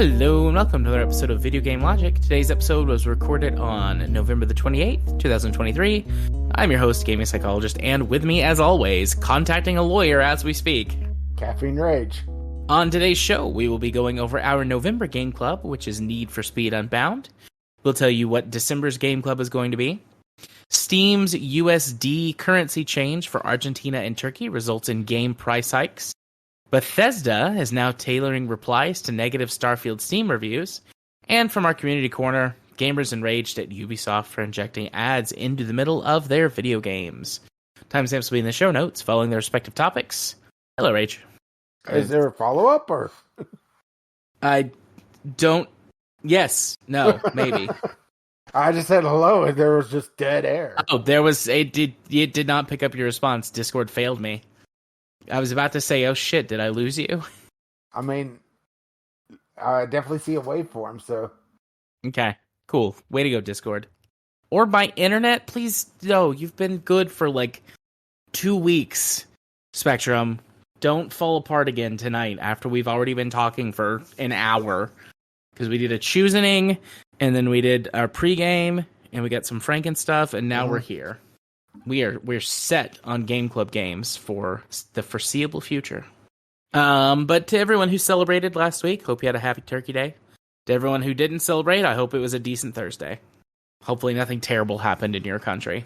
Hello and welcome to another episode of Video Game Logic. Today's episode was recorded on November the 28th, 2023. I'm your host, gaming psychologist, and with me, as always, contacting a lawyer as we speak, Caffeine Rage. On today's show, we will be going over our November Game Club, which is Need for Speed Unbound. We'll tell you what December's Game Club is going to be. Steam's USD currency change for Argentina and Turkey results in game price hikes. Bethesda is now tailoring replies to negative Starfield Steam reviews. And from our community corner, gamers enraged at Ubisoft for injecting ads into the middle of their video games. Timestamps will be in the show notes following their respective topics. Hello, Rage. Is there a follow-up, or? I don't... Yes. No. Maybe. I just said hello, and there was just dead air. Oh, there was... It did not pick up your response. Discord failed me. I was about to say, oh shit, did I lose you? I mean, I definitely see a waveform, so... Okay, cool. Way to go, Discord. Or my internet, please. No, you've been good for like 2 weeks, Spectrum. Don't fall apart again tonight after we've already been talking for an hour. Because we did a choosening, and then we did our pregame, and we got some Franken stuff, and now we're here. We're set on Game Club games for the foreseeable future. But to everyone who celebrated last week, hope you had a happy Turkey Day. To everyone who didn't celebrate, I hope it was a decent Thursday. Hopefully nothing terrible happened in your country.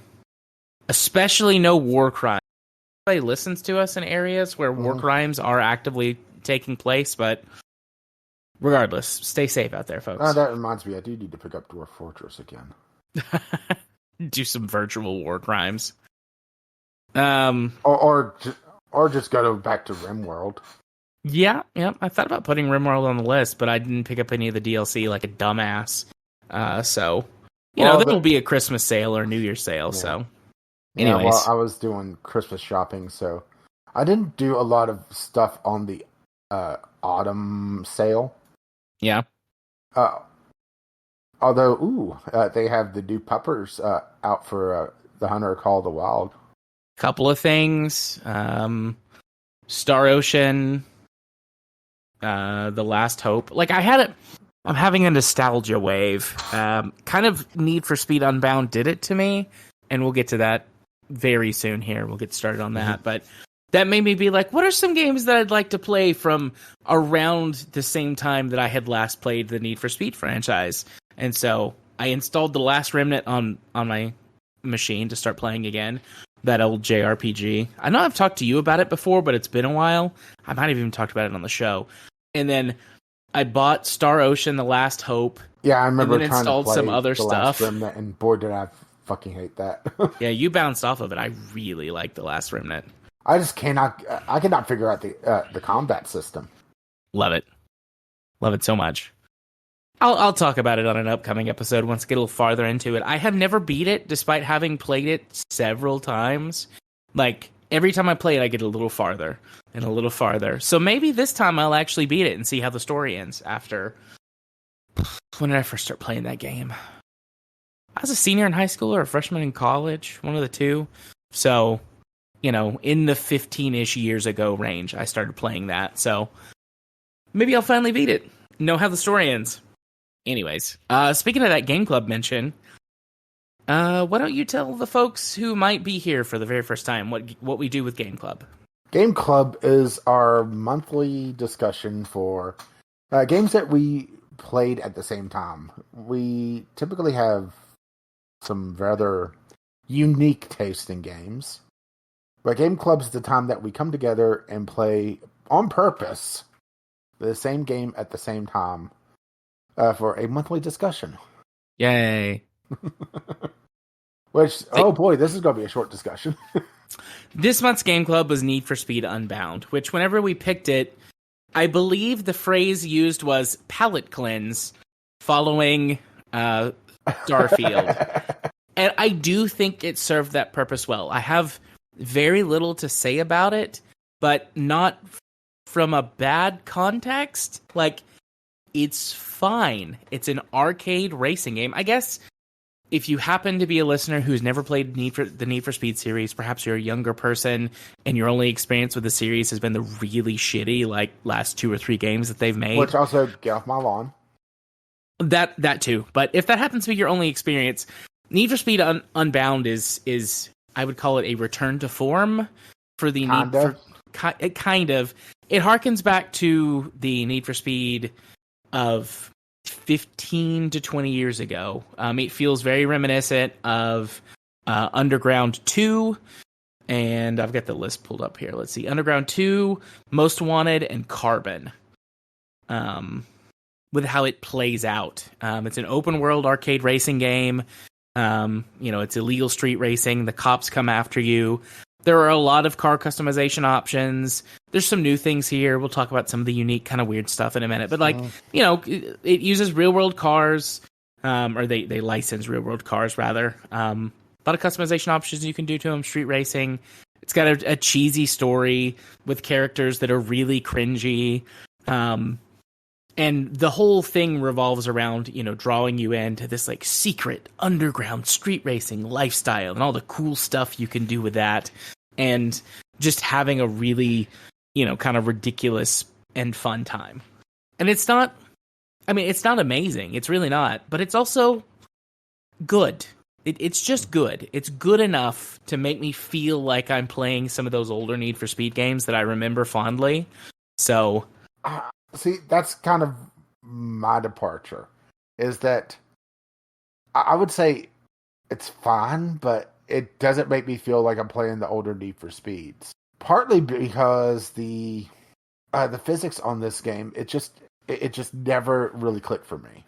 Especially no war crimes. Everybody listens to us in areas where war crimes are actively taking place, but regardless, stay safe out there, folks. That reminds me, I do need to pick up Dwarf Fortress again. Do some virtual war crimes. Or just go back to RimWorld. Yeah. I thought about putting RimWorld on the list, but I didn't pick up any of the DLC like a dumbass. So, there'll be a Christmas sale or New Year's sale. Yeah. So, anyways. Yeah, well, I was doing Christmas shopping, so I didn't do a lot of stuff on the autumn sale. Yeah. Although, they have the new puppers out for the Hunter Call of the Wild. Couple of things. Star Ocean. The Last Hope. Like, I'm having a nostalgia wave. Kind of Need for Speed Unbound did it to me, and we'll get to that very soon here. We'll get started on that, but that made me be like, what are some games that I'd like to play from around the same time that I had last played the Need for Speed franchise? And so I installed The Last Remnant on my machine to start playing again. That old JRPG. I know I've talked to you about it before, but it's been a while. I might have even talked about it on the show. And then I bought Star Ocean: The Last Hope. Yeah, I remember and then trying installed to play some other The stuff. Last Remnant, and boy, did I fucking hate that. Yeah, you bounced off of it. I really like The Last Remnant. I cannot figure out the combat system. Love it so much. I'll talk about it on an upcoming episode once I get a little farther into it. I have never beat it, despite having played it several times. Like, every time I play it, I get a little farther and a little farther. So maybe this time I'll actually beat it and see how the story ends after... When did I first start playing that game? I was a senior in high school or a freshman in college, one of the two. So, in the 15-ish years ago range, I started playing that. So maybe I'll finally beat it. Know how the story ends. Anyways, speaking of that Game Club mention, why don't you tell the folks who might be here for the very first time what we do with Game Club? Game Club is our monthly discussion for games that we played at the same time. We typically have some rather unique taste in games, but Game Club is the time that we come together and play on purpose the same game at the same time. For a monthly discussion. Yay. Which, oh boy, this is going to be a short discussion. This month's Game Club was Need for Speed Unbound, which whenever we picked it, I believe the phrase used was palate cleanse following Starfield. And I do think it served that purpose well. I have very little to say about it, but not from a bad context. Like, it's fine. It's an arcade racing game. I guess if you happen to be a listener who's never played the Need for Speed series, perhaps you're a younger person and your only experience with the series has been the really shitty like last 2 or 3 games that they've made. Which also, get off my lawn. That too. But if that happens to be your only experience, Need for Speed Unbound is I would call it a return to form for the kind of. It harkens back to the Need for Speed of 15 to 20 years ago. It feels very reminiscent of Underground 2, and I've got the list pulled up here. Let's see. Underground 2, Most Wanted, and Carbon. With how it plays out. It's an open world arcade racing game. It's illegal street racing. The cops come after you. There are a lot of car customization options. There's some new things here. We'll talk about some of the unique kind of weird stuff in a minute. But it uses real world cars, or they license real world cars rather. A lot of customization options you can do to them. Street racing. It's got a cheesy story with characters that are really cringy. And the whole thing revolves around, drawing you into this like secret underground street racing lifestyle and all the cool stuff you can do with that. And just having a really, kind of ridiculous and fun time. And it's not amazing. It's really not. But it's also good. It's just good. It's good enough to make me feel like I'm playing some of those older Need for Speed games that I remember fondly. So... See, that's kind of my departure, is that I would say it's fine, but it doesn't make me feel like I'm playing the older Need for Speeds. Partly because the physics on this game, it just never really clicked for me.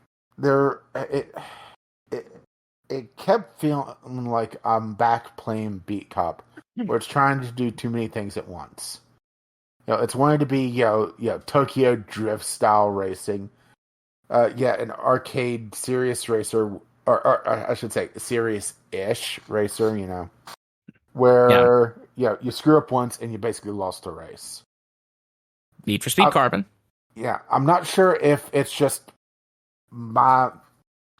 It kept feeling like I'm back playing Beat Cop, where it's trying to do too many things at once. It's wanted to be, Tokyo Drift style racing. An arcade serious racer, or I should say serious-ish racer, where, you screw up once and you basically lost a race. Need for Speed Carbon. Yeah, I'm not sure if it's just my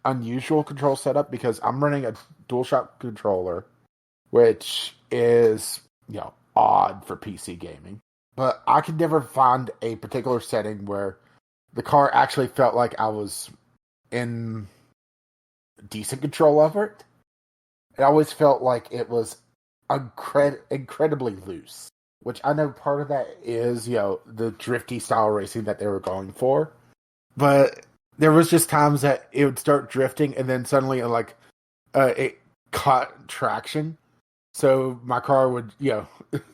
unusual control setup, because I'm running a DualShock controller, which is, odd for PC gaming. But I could never find a particular setting where the car actually felt like I was in decent control of it. It always felt like it was incredibly loose. Which I know part of that is, the drifty style racing that they were going for. But there was just times that it would start drifting and then suddenly, it caught traction. So my car would,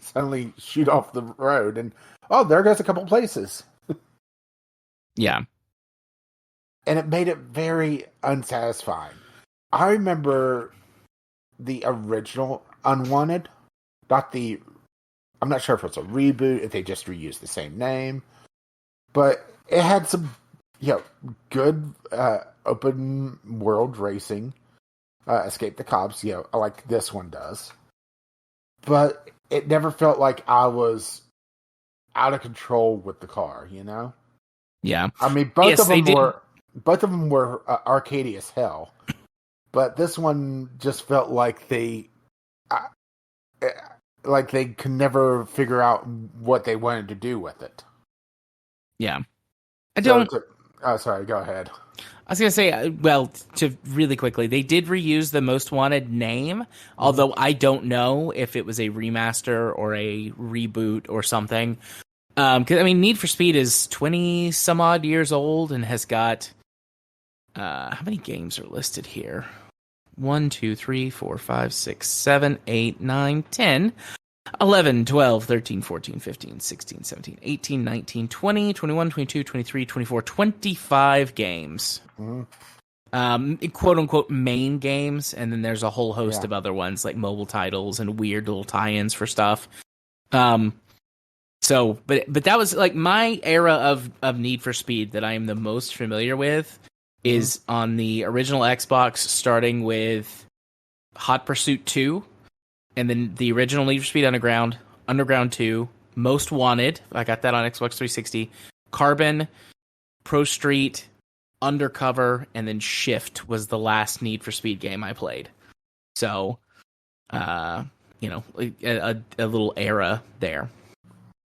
suddenly shoot off the road, and there goes a couple places. Yeah. And it made it very unsatisfying. I remember the original Unwanted, I'm not sure if it's a reboot, if they just reused the same name, but it had some, good open world racing, escape the cops, like this one does. But it never felt like I was out of control with the car, Yeah. I mean, both of them were arcadey as hell. But this one just felt like they could never figure out what they wanted to do with it. Yeah. Sorry, go ahead. I was going to say, to really quickly, they did reuse the Most Wanted name, although I don't know if it was a remaster or a reboot or something. Because, Need for Speed is 20-some-odd years old and has got... how many games are listed here? 1, 2, 3, 4, 5, 6, 7, 8, 9, 10... 11, 12, 13, 14, 15, 16, 17, 18, 19, 20, 21, 22, 23, 24, 25 games. Quote-unquote main games, and then there's a whole host of other ones, like mobile titles and weird little tie-ins for stuff. But that was, like, my era of Need for Speed that I am the most familiar with is on the original Xbox, starting with Hot Pursuit 2, and then the original Need for Speed Underground, Underground 2, Most Wanted, I got that on Xbox 360, Carbon, Pro Street, Undercover, and then Shift was the last Need for Speed game I played. So, you know, a little era there.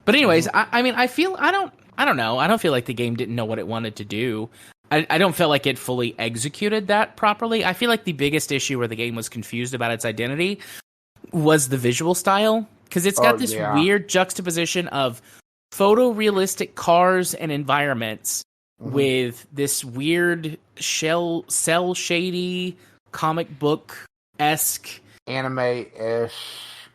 But anyways, I mean, I don't know. I don't feel like the game didn't know what it wanted to do. I don't feel like it fully executed that properly. I feel like the biggest issue where the game was confused about its identity was the visual style, because it's got this weird juxtaposition of photorealistic cars and environments with this weird cell shady comic book-esque anime-ish.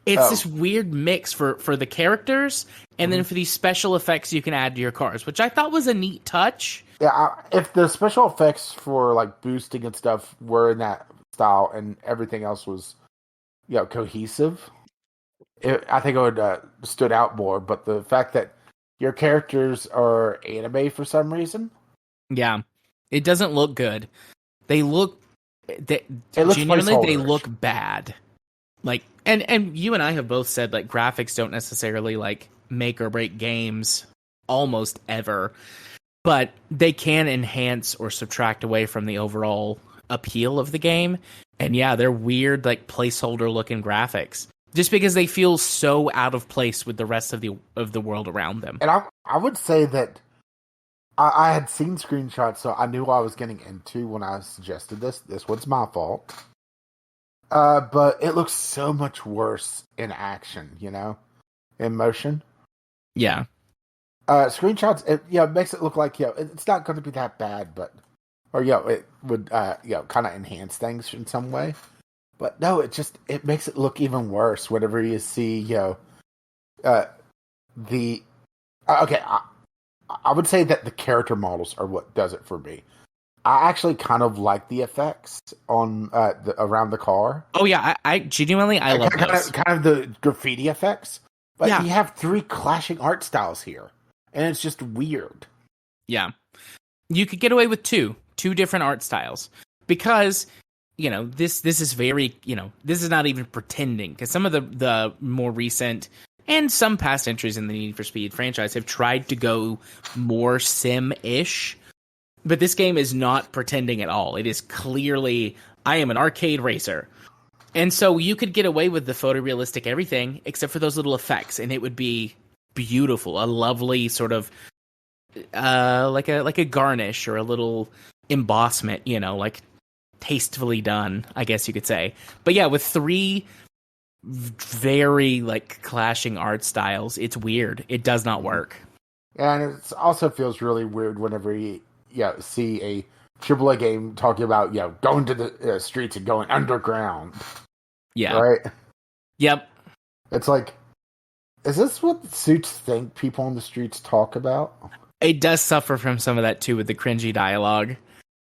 It's this weird mix for the characters, and then for these special effects you can add to your cars, which I thought was a neat touch. Yeah, if the special effects for like boosting and stuff were in that style, and everything else was, you know, cohesive, I think it would stood out more. But the fact that your characters are anime for some reason, yeah, it doesn't look good. They look, genuinely, they look bad. Like, and you and I have both said like graphics don't necessarily like make or break games almost ever, but they can enhance or subtract away from the overall appeal of the game. And yeah, they're weird, like placeholder looking graphics, just because they feel so out of place with the rest of the world around them. And I would say that I had seen screenshots, so I knew what I was getting into when I suggested this. This was my fault. But it looks so much worse in action, you know, in motion. Yeah. Screenshots, it makes it look like, it's not going to be that bad, but, or, it would, kind of enhance things in some way. But no, it makes it look even worse whenever you see, I would say that the character models are what does it for me. I actually kind of like the effects on around the car. Oh yeah, I genuinely love those. Kind of the graffiti effects. But you have 3 clashing art styles here, and it's just weird. Yeah, you could get away with two different art styles, because this is very, this is not even pretending, because some of the more recent and some past entries in the Need for Speed franchise have tried to go more sim-ish. But this game is not pretending at all. It is clearly, I am an arcade racer. And so you could get away with the photorealistic everything, except for those little effects, and it would be beautiful. A lovely sort of, like a garnish or a little embossment, like tastefully done, I guess you could say. But yeah, with 3 very like clashing art styles, it's weird. It does not work. And it also feels really weird whenever you see a AAA game talking about, going to the streets and going underground. Yeah. Right? Yep. It's like, is this what suits think people on the streets talk about? It does suffer from some of that, too, with the cringy dialogue.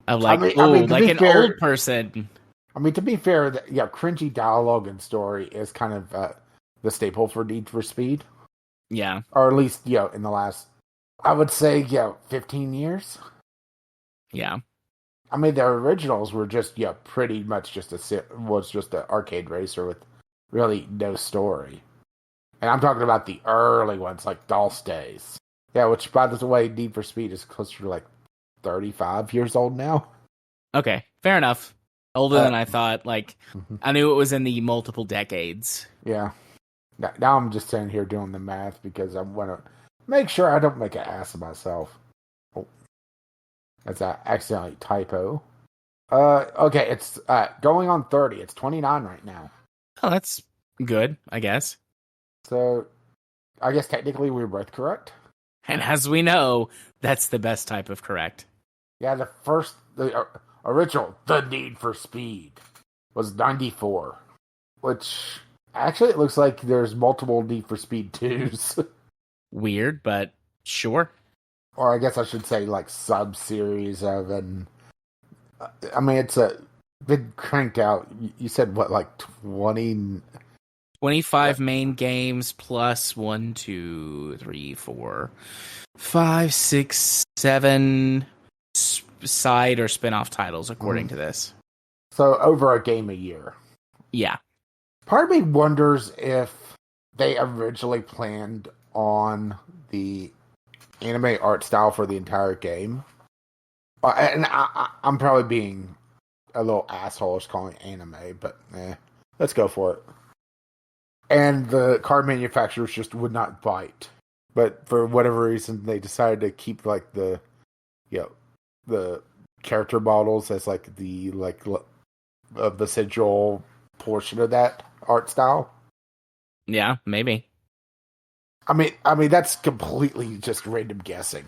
Of like, like an fair, old person. I mean, to be fair, cringy dialogue and story is kind of the staple for Need for Speed. Yeah. Or at least, in the last, I would say, 15 years. Yeah. I mean, the originals were just, pretty much just an arcade racer with really no story. And I'm talking about the early ones, like DOS days. Yeah, which, by the way, Need for Speed is closer to, like, 35 years old now. Okay, fair enough. Older than I thought. Like, I knew it was in the multiple decades. Yeah. Now I'm just sitting here doing the math because I want to make sure I don't make an ass of myself. Oh. That's an accidentally typo. Okay, it's going on 30. It's 29 right now. Oh, that's good, I guess. So, I guess technically we're both correct. And as we know, that's the best type of correct. Yeah, the original, The Need for Speed, was 94. Which, actually, it looks like there's multiple Need for Speed 2s. Weird, but sure. Or I guess I should say, like, sub-series of an... I mean, it's been cranked out. You said, what, like 20... 25 main games plus 1, 2, 3, 4, 5, 6, 7 side or spin-off titles, according to this. So, over a game a year. Yeah. Part of me wonders if they originally planned on the anime art style for the entire game. And I'm probably being a little asshole calling it anime, but let's go for it. And the card manufacturers just would not bite. But for whatever reason, they decided to keep like the character models as like the visual portion of that art style. Yeah, maybe. I mean that's completely just random guessing.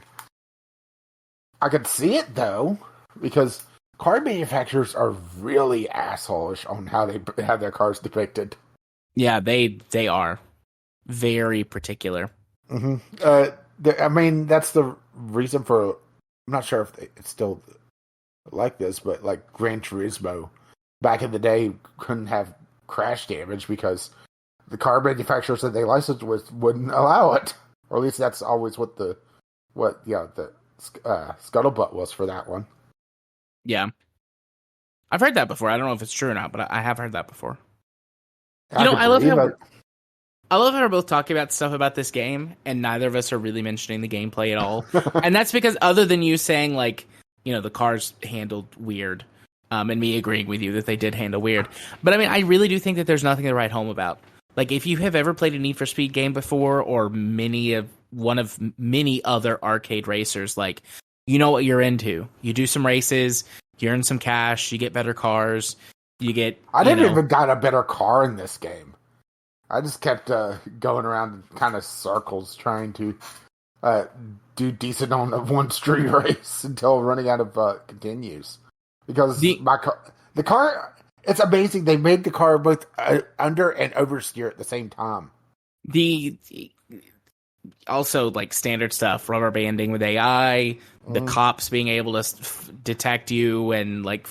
I could see it though, because card manufacturers are really assholeish on how they have their cards depicted. Yeah, they are very particular. Mm-hmm. I mean, that's the reason for. I'm not sure if it's still like this, but like Gran Turismo back in the day couldn't have crash damage because the car manufacturers that they licensed with wouldn't allow it, or at least that's always what the scuttlebutt was for that one. Yeah, I've heard that before. I don't know if it's true or not, but I have heard that before. I love how we're both talking about stuff about this game, and neither of us are really mentioning the gameplay at all. And that's because, other than you saying, like, the cars handled weird, and me agreeing with you that they did handle weird. But I mean, I really do think that there's nothing to write home about. Like, if you have ever played a Need for Speed game before, or one of many other arcade racers, like, you know what you're into. You do some races, you earn some cash, you get better cars, you get. I didn't even got a better car in this game. I just kept going around in kind of circles trying to do decent on one street race until running out of continues. Because the car, it's amazing. They made the car both under and oversteer at the same time. Also, like, standard stuff, rubber banding with AI, the cops being able to detect you and, like,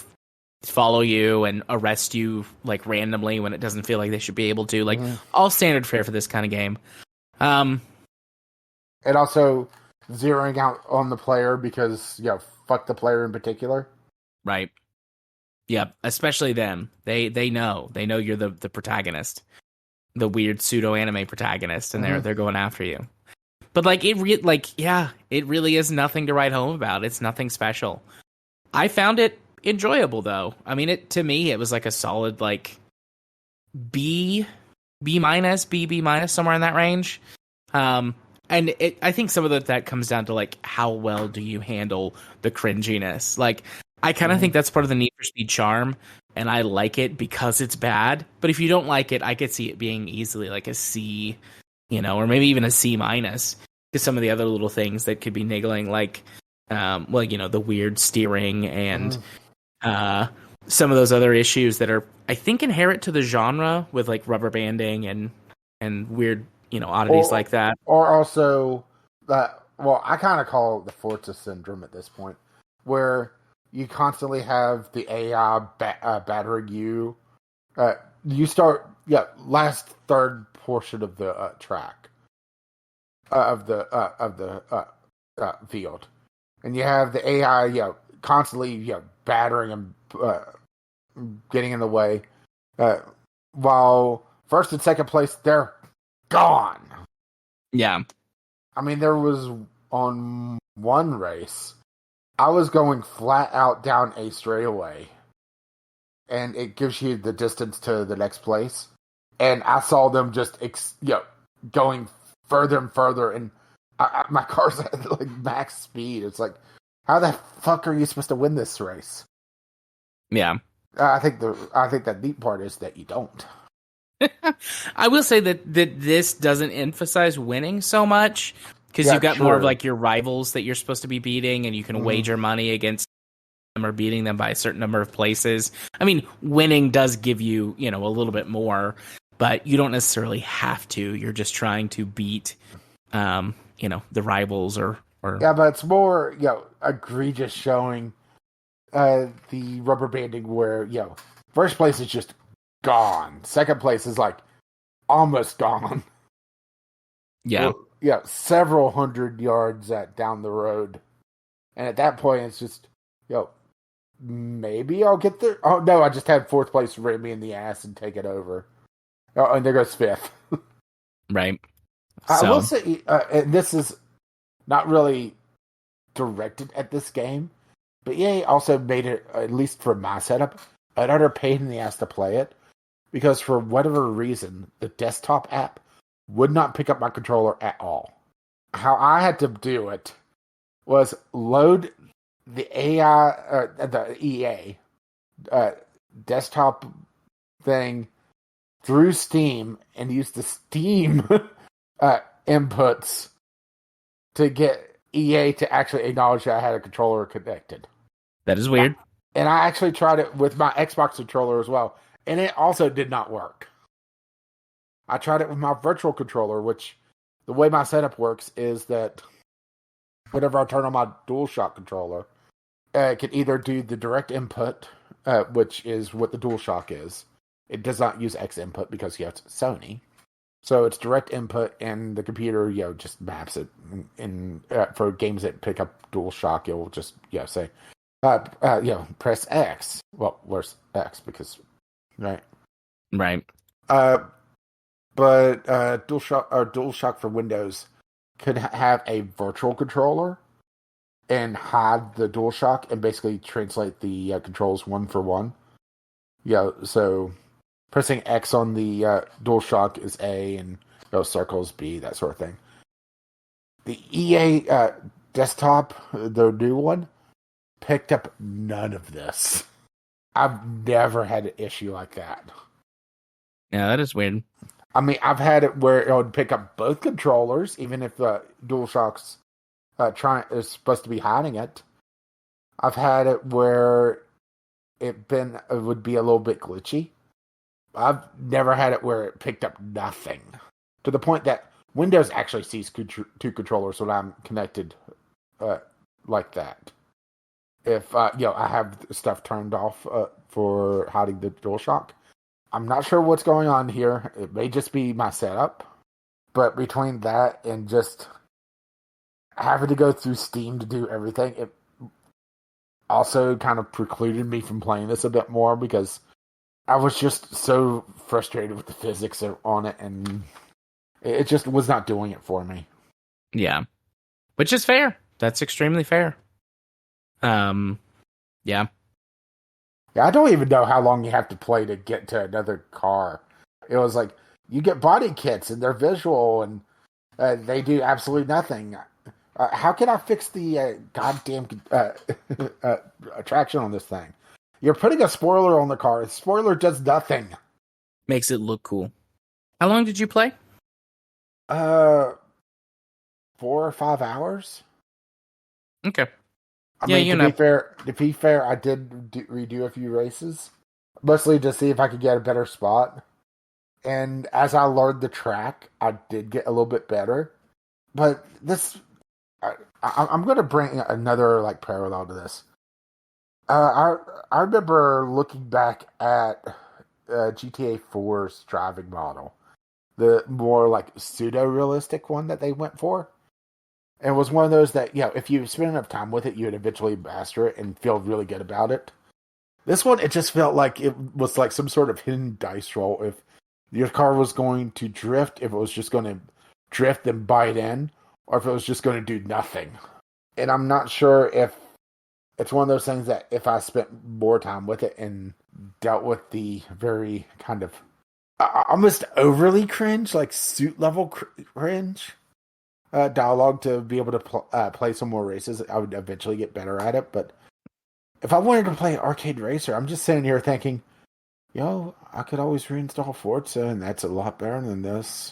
follow you and arrest you, like, randomly when it doesn't feel like they should be able to. Like, all standard fare for this kind of game. And also zeroing out on the player because, fuck the player in particular. Right. Yeah, especially them. They know you're the protagonist, the weird pseudo anime protagonist, and they're going after you. But like it really is nothing to write home about. It's nothing special. I found it enjoyable though. I mean, to me it was like a solid like B minus, B minus, somewhere in that range. And I think some of that comes down to like how well do you handle the cringiness. Like, I kind of think that's part of the Need for Speed charm, and I like it because it's bad. But if you don't like it, I could see it being easily like a C, or maybe even a C minus. Because some of the other little things that could be niggling, like, the weird steering and some of those other issues that are, I think, inherent to the genre with like rubber banding and weird, oddities like that. Or also that, I kind of call it the Forza syndrome at this point, where you constantly have the AI battering you. You start, last third portion of the track of the field, and you have the AI, constantly, battering and getting in the way. While first and second place, they're gone. Yeah. I mean, there was on one race, I was going flat out down a straightaway, and it gives you the distance to the next place. And I saw them just, going further and further, and my car's at like max speed. It's like, how the fuck are you supposed to win this race? Yeah. I think that neat part is that you don't. I will say that this doesn't emphasize winning so much, because you've got more of like your rivals that you're supposed to be beating, and you can wager money against them or beating them by a certain number of places. I mean, winning does give you, a little bit more, but you don't necessarily have to. You're just trying to beat, the rivals or. Yeah, but it's more, egregious showing the rubber banding where, first place is just gone. Second place is like almost gone. Yeah. Several 100 yards down the road. And at that point, it's just, maybe I'll get there. Oh, no, I just had fourth place ram me in the ass and take it over. Oh, and there goes fifth. Right. I will say, and this is not really directed at this game, But EA also made it, at least for my setup, an utter pain in the ass to play it because for whatever reason, the desktop app would not pick up my controller at all. How I had to do it was load the the EA desktop thing through Steam and use the Steam inputs to get EA to actually acknowledge that I had a controller connected. That is weird. And I actually tried it with my Xbox controller as well, and it also did not work. I tried it with my virtual controller, which the way my setup works is that whenever I turn on my DualShock controller, it can either do the direct input, which is what the DualShock is. It does not use X input because it's Sony. So it's direct input, and the computer, just maps it. And for games that pick up DualShock, it'll just, say, press X. Well, where's X? Because, right? Right. But DualShock for Windows could have a virtual controller and hide the DualShock and basically translate the controls one for one. So pressing X on the DualShock is A and circles B, that sort of thing. The EA desktop, the new one, picked up none of this. I've never had an issue like that. Yeah, that is weird. I mean, I've had it where it would pick up both controllers, even if the DualShock's is supposed to be hiding it. I've had it where it would be a little bit glitchy. I've never had it where it picked up nothing. To the point that Windows actually sees two controllers when I'm connected like that. If I have stuff turned off for hiding the DualShock. I'm not sure what's going on here. It may just be my setup. But between that and just having to go through Steam to do everything, it also kind of precluded me from playing this a bit more because I was just so frustrated with the physics on it, and it just was not doing it for me. Yeah. Which is fair. That's extremely fair. Yeah. Yeah, I don't even know how long you have to play to get to another car. It was like, you get body kits, and they're visual, and they do absolutely nothing. How can I fix the goddamn traction on this thing? You're putting a spoiler on the car. The spoiler does nothing. Makes it look cool. How long did you play? 4 or 5 hours. Okay. To be fair, I did redo a few races, mostly to see if I could get a better spot. And as I learned the track, I did get a little bit better. But this, I'm going to bring another parallel to this. I remember looking back at GTA 4's driving model, the more pseudo-realistic one that they went for. And it was one of those that, if you spend enough time with it, you would eventually master it and feel really good about it. This one, it just felt like it was like some sort of hidden dice roll. If your car was going to drift, if it was just going to drift and bite in, or if it was just going to do nothing. And I'm not sure if it's one of those things that if I spent more time with it and dealt with the very kind of almost overly cringe, suit level cringe dialogue to be able to play some more races, I would eventually get better at it. But if I wanted to play an arcade racer, I'm just sitting here thinking, I could always reinstall Forza, and that's a lot better than this.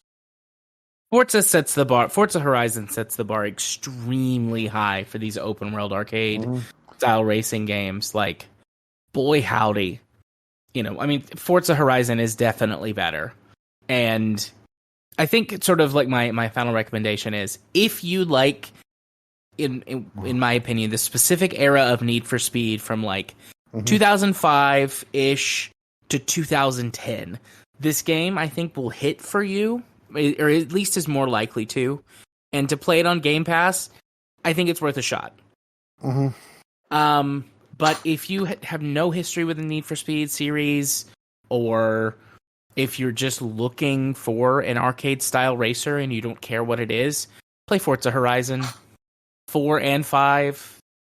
Forza Horizon sets the bar extremely high for these open world arcade style racing games. Boy howdy. Forza Horizon is definitely better. And I think sort of my final recommendation is, if you like, in my opinion, the specific era of Need for Speed from 2005-ish to 2010, this game I think will hit for you, or at least is more likely to. And to play it on Game Pass, I think it's worth a shot. But if you have no history with the Need for Speed series, or if you're just looking for an arcade-style racer and you don't care what it is, play Forza Horizon 4 and 5.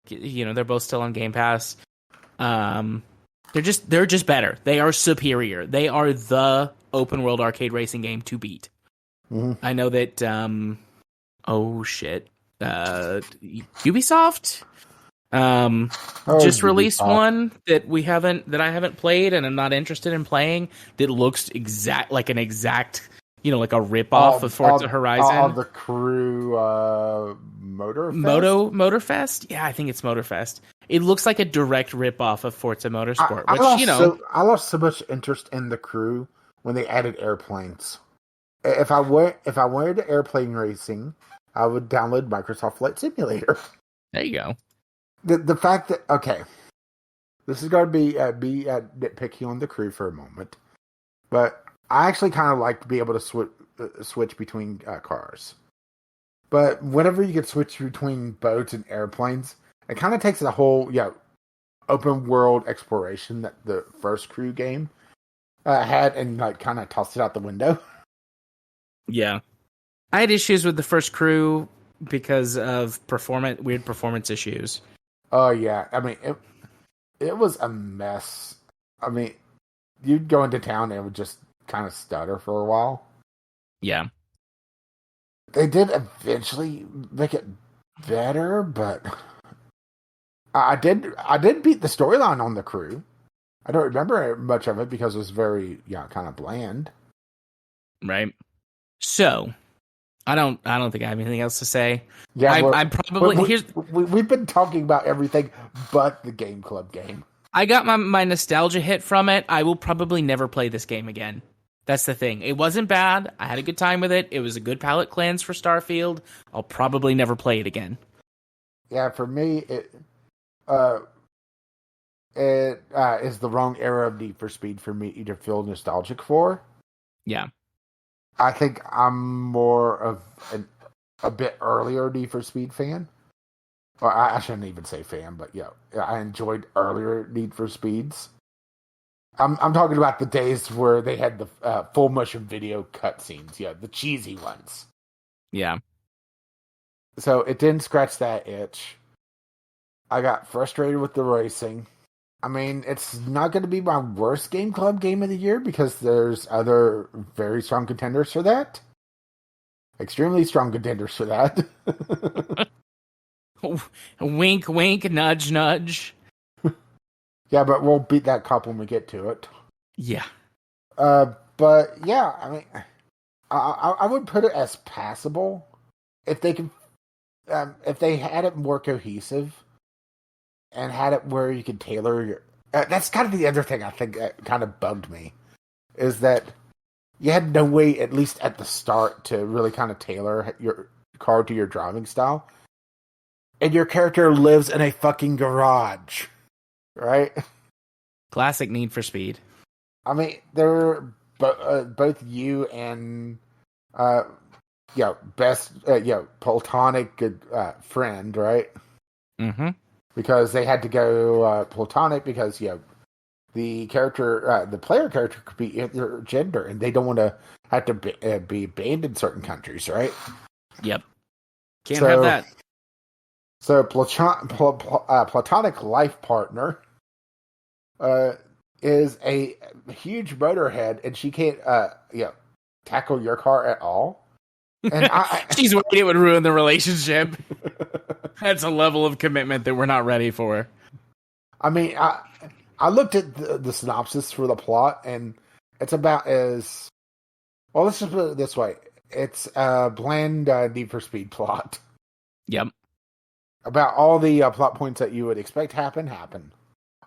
they're both still on Game Pass. They're just better. They are superior. They are the open world arcade racing game to beat. Mm-hmm. I know that. Ubisoft just released Ubisoft. one that I haven't played and I'm not interested in playing. That looks like an exact, like a rip off of Forza Horizon. The Crew Motorfest? Motorfest? Yeah, I think it's Motorfest. It looks like a direct rip off of Forza Motorsport, I which lost so much interest in the Crew when they added airplanes. If I wanted to airplane racing, I would download Microsoft Flight Simulator. There you go. The fact that, okay, this is going to be nitpicky on the Crew for a moment, but I actually kind of like to be able to switch between cars. But whenever you can switch between boats and airplanes, it kind of takes the whole open world exploration that the first Crew game had and like kind of tossed it out the window. Yeah. I had issues with the first Crew because of weird performance issues. Oh yeah, I mean it was a mess. I mean, you'd go into town and it would just kind of stutter for a while. Yeah. They did eventually make it better, but I did beat the storyline on the Crew. I don't remember much of it because it was very kind of bland. Right. So, I don't think I have anything else to say. Yeah, I'm probably we've been talking about everything but the Gameclub game. I got my nostalgia hit from it. I will probably never play this game again. That's the thing. It wasn't bad. I had a good time with it. It was a good palate cleanse for Starfield. I'll probably never play it again. Yeah, for me, it is the wrong era of Need for Speed for me to feel nostalgic for. Yeah. I think I'm more of a bit earlier Need for Speed fan. Or I shouldn't even say fan, but I enjoyed earlier Need for Speeds. I'm talking about the days where they had the full motion video cutscenes, the cheesy ones. Yeah. So it didn't scratch that itch. I got frustrated with the racing. I mean, it's not going to be my worst Gameclub game of the year because there's other very strong contenders for that. Extremely strong contenders for that. Wink, wink, nudge, nudge. Yeah, but we'll beat that cop when we get to it. Yeah. But yeah, I mean, I would put it as passable if they can, if they had it more cohesive and had it where you could tailor your. That's kind of the other thing I think that kind of bugged me, is that you had no way, at least at the start, to really kind of tailor your car to your driving style. And your character lives in a fucking garage. Right? Classic Need for Speed. I mean, they're both you and best platonic friend, right? Mm-hmm. Because they had to go platonic because the character, the player character, could be either gender, and they don't want to have to be banned in certain countries, right? Yep. Can't have that. So platonic life partner is a huge motorhead, and she can't tackle your car at all. And she's worried it would ruin the relationship. That's a level of commitment that we're not ready for. I mean, I looked at the synopsis for the plot, and it's about as well. Let's just put it this way: it's a bland Need for Speed plot. Yep. About all the plot points that you would expect happen.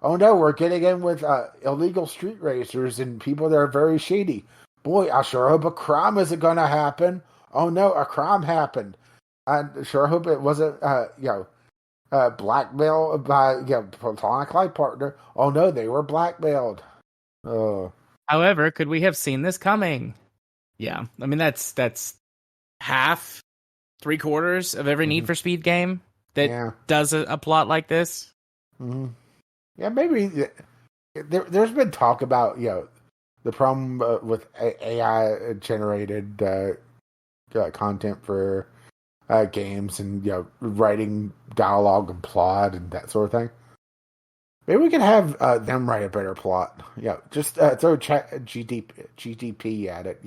Oh no, we're getting in with illegal street racers and people that are very shady. Boy, I sure hope a crime isn't going to happen. Oh no, a crime happened. I sure hope it wasn't, blackmailed by platonic life partner. Oh no, they were blackmailed. Oh. However, could we have seen this coming? Yeah, I mean that's half, 3/4 of every Need for Speed game that does a plot like this. Mm-hmm. Yeah, maybe there's been talk about the problem with AI generated content for games and writing dialogue and plot and that sort of thing. Maybe we could have them write a better plot. Just throw GDP at it.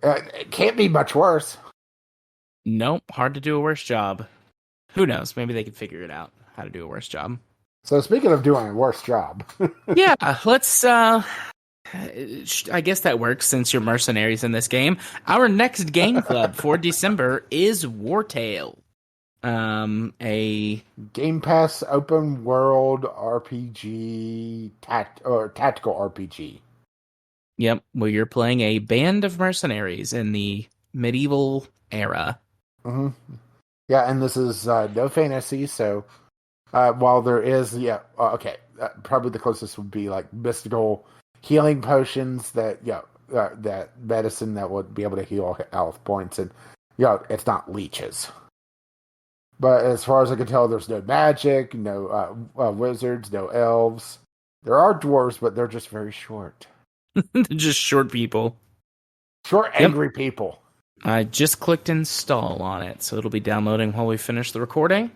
It can't be much worse. Nope, hard to do a worse job. Who knows? Maybe they could figure it out how to do a worse job. So speaking of doing a worse job, yeah, let's. I guess that works since you're mercenaries in this game. Our next game club for December is Wartale. A Game Pass open world RPG tactical RPG. Yep, where you're playing a band of mercenaries in the medieval era. Mm-hmm. Yeah, and this is no fantasy, so while there is, probably the closest would be like mystical healing potions that medicine that would be able to heal health points, and it's not leeches. But as far as I can tell, there's no magic, no wizards, no elves. There are dwarves, but they're just very short. They're just short people. Short, angry people. I just clicked install on it, so it'll be downloading while we finish the recording.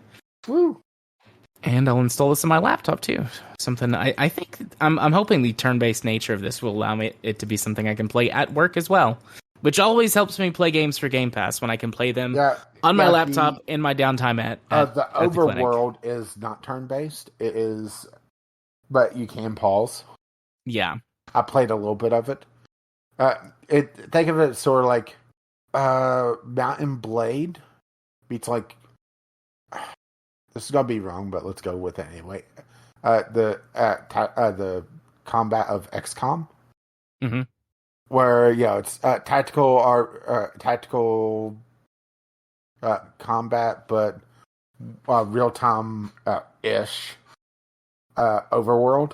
Woo! And I'll install this on my laptop too. Something I think I'm hoping the turn-based nature of this will allow it to be something I can play at work as well, which always helps me play games for Game Pass when I can play them on my laptop in my downtime at the overworld is not turn-based. It is, but you can pause. Yeah, I played a little bit of it. Think of it sort of like Mountain Blade beats like. This is gonna be wrong, but let's go with it anyway. The combat of XCOM, where it's tactical combat, but real time ish overworld.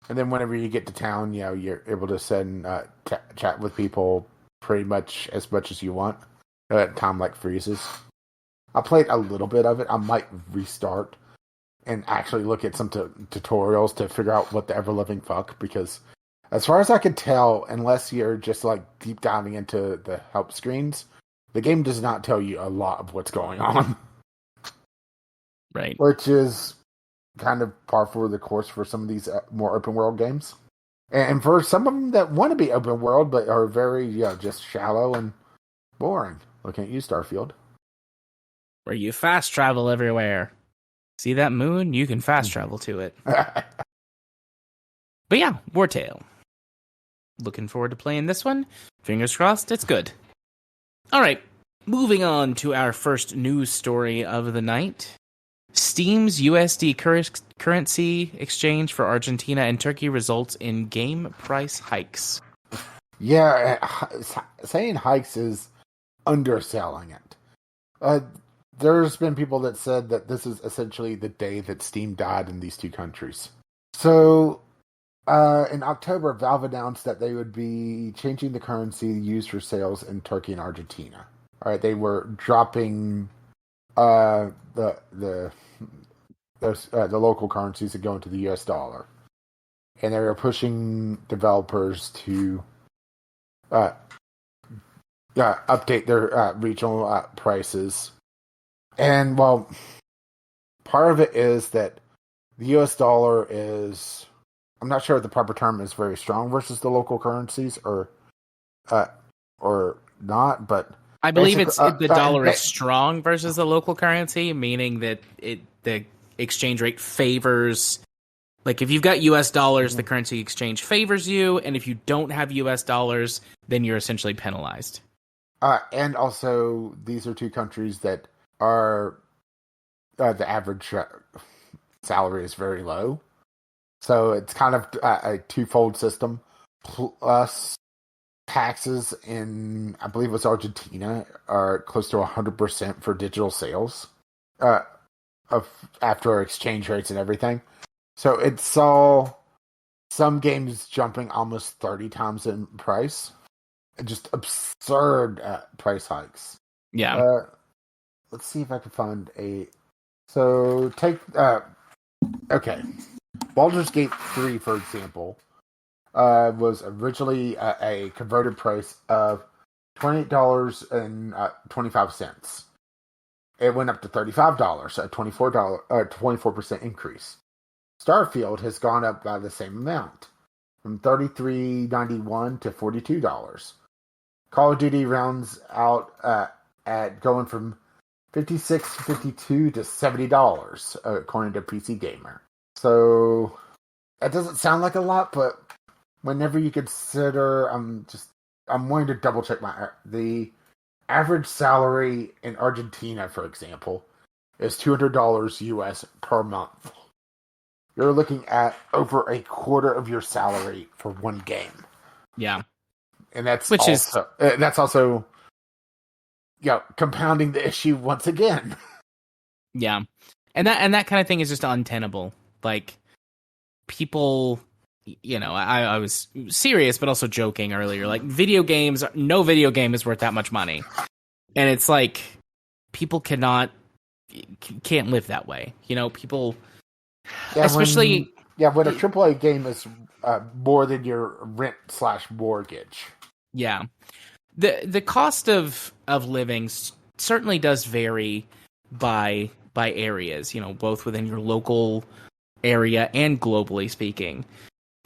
And then whenever you get to town, you're able to send chat with people pretty much as you want. Time like freezes. I played a little bit of it. I might restart and actually look at some tutorials to figure out what the ever-living fuck, because as far as I can tell, unless you're just like deep diving into the help screens, the game does not tell you a lot of what's going on. Right. Which is kind of par for the course for some of these more open world games. And for some of them that want to be open world but are very just shallow and boring. Looking at you, Starfield. Where you fast travel everywhere. See that moon? You can fast travel to it. But yeah, Wartale. Looking forward to playing this one. Fingers crossed, it's good. Alright, moving on to our first news story of the night. Steam's USD currency exchange for Argentina and Turkey results in game price hikes. Yeah, saying hikes is underselling it. There's been people that said that this is essentially the day that Steam died in these two countries. So, in October, Valve announced that they would be changing the currency used for sales in Turkey and Argentina. All right, they were dropping the local currencies and going to the US dollar, and they were pushing developers to update their regional prices. And, well, part of it is that the US dollar is, I'm not sure if the proper term is very strong versus the local currencies or not, but I believe the dollar is strong versus the local currency, meaning that the exchange rate favors, like if you've got US dollars, the currency exchange favors you, and if you don't have US dollars, then you're essentially penalized. And also, these are two countries that are the average salary is very low, so it's kind of a twofold system. Plus, taxes in, I believe it's Argentina, are close to 100% for digital sales after exchange rates and everything. So it saw some games jumping almost 30 times in price. Just absurd price hikes. Yeah. Let's see if I can find So take okay, Baldur's Gate 3, for example, was originally a converted price of $28.25. it went up to $35, a $24% increase. Starfield has gone up by the same amount, from $33.91 to $42. Call of Duty rounds out at going from $56.52 to $70, according to PC Gamer. So that doesn't sound like a lot, but whenever you consider, I'm wanting to double check the average salary in Argentina, for example, is $200 US per month. You're looking at over a quarter of your salary for one game. Yeah. And that's also compounding the issue once again. Yeah. And that kind of thing is just untenable. Like, people, I was serious but also joking earlier. Like, no video game is worth that much money. And it's like, people can't live that way. People, especially when a AAA game is more than your rent/mortgage. Yeah. The cost of living certainly does vary by areas, both within your local area and globally speaking.